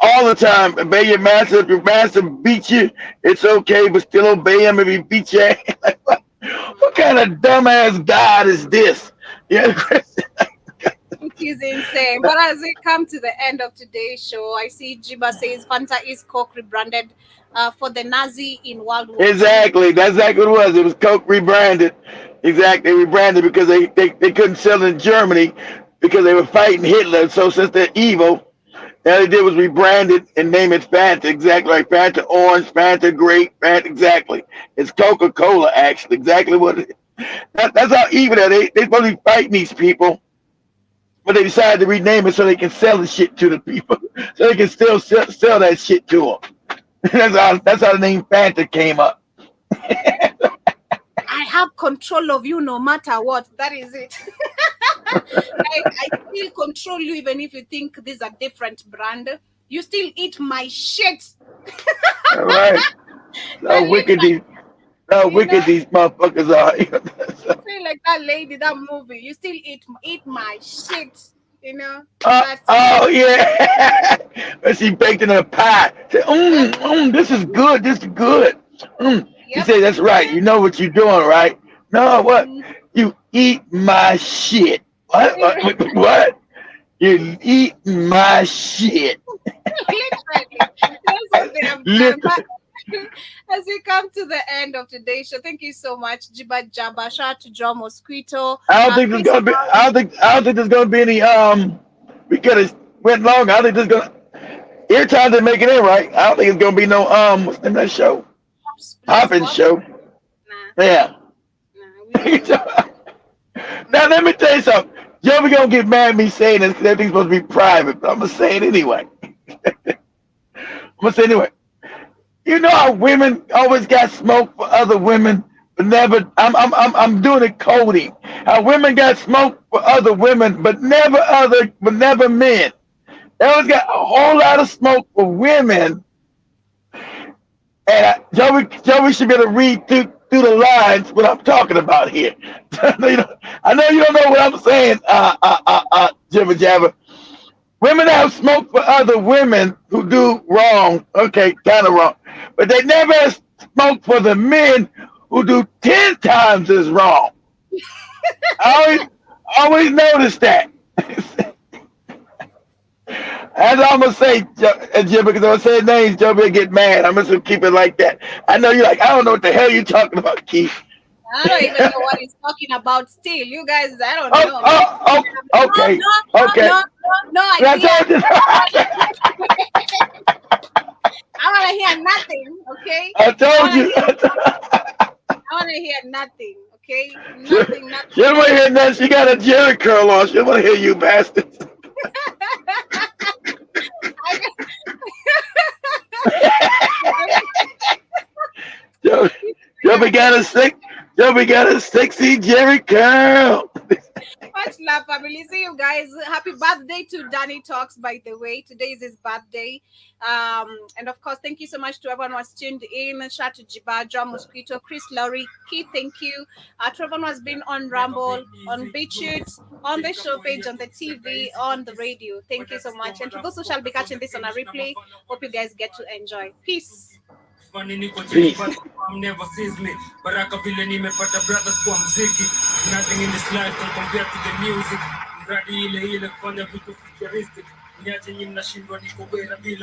all the time. Obey your master. If your master beats you, it's okay, but still obey him if he beats you. Like, what kind of dumbass God is this? Yeah. It is insane. But as we come to the end of today's show, I see Jiba says Fanta is Coke rebranded for the Nazi in World War II. Exactly. That's exactly what it was. It was Coke rebranded. Exactly. They rebranded because they couldn't sell it in Germany because they were fighting Hitler. So since they're evil, all they did was rebrand it and name it Fanta. Exactly, like Fanta Orange, Fanta Grape, Fanta. Exactly. It's Coca-Cola, actually. Exactly what it is. That's how evil they are. They're supposed to be fighting these people. But they decided to rename it so they can sell the shit to the people, so they can still sell that shit to them. That's how the name Fanta came up. I have control of you no matter what. That is it. I still control you even if you think this is a different brand. You still eat my shit. All right. How wicked these motherfuckers are. Feel like that lady, that movie. You still eat my shit. You know. Oh yeah. And she baked it in a pie. Said, this is good. This is good. He said, that's right. You know what you're doing, right? No, what? You eat my shit. What? What? You eat my shit. Literally. That's what they have done. But as we come to the end of today's show, thank you so much, Jiba Jabba. Shout out to John Mosquito. I don't think there's gonna be. I don't think there's gonna be any. We could have went long. I think there's gonna. Every time they make it in, right? I don't think it's gonna be no. What's the name of that show? Poppin' show. Yeah. Now let me tell you something. Joey gonna get mad at me saying this because everything's supposed to be private, but I'm gonna say it anyway. You know how women always got smoke for other women, but never. I'm doing it coding. How women got smoke for other women, but never men. They always got a whole lot of smoke for women. And Joey should be able to read through the lines what I'm talking about here. I know you don't know what I'm saying, Jibba Jabba. Women have smoke for other women who do wrong, okay, kind of wrong, but they never have smoke for the men who do 10 times as wrong. I always notice that. As I'm gonna say, Jim, because if I say names, Joe will get mad. I'm just gonna keep it like that. I know you're like, I don't know what the hell you're talking about, Keith. I don't even know what he's talking about. Still, you guys, I don't know. Okay. No idea. I want to hear nothing. Okay. I told you. I want to hear nothing. Okay. Nothing. She don't want to hear nothing. She got a Jerry curl on. She don't want to hear you bastards. Joey got a sexy Jerry curl. Much love, family. See you guys. Happy birthday to Danny Talks, by the way. Today is his birthday. And of course, thank you so much to everyone who has tuned in. Shout out to Jiba, John Mosquito, Chris Laurie, Keith, thank you. To everyone who has been on Rumble, on BitChute, on the show page, on the TV, on the radio. Thank you so much. And to those who shall be catching this on a replay, hope you guys get to enjoy. Peace. Never sees me. Baraka vile nimepata brothers kwa mziki. Nothing in this life can compare to the music. Mradi ile kufanya vitu futuristic. Niache nyinyi mnashindwa niko bora bila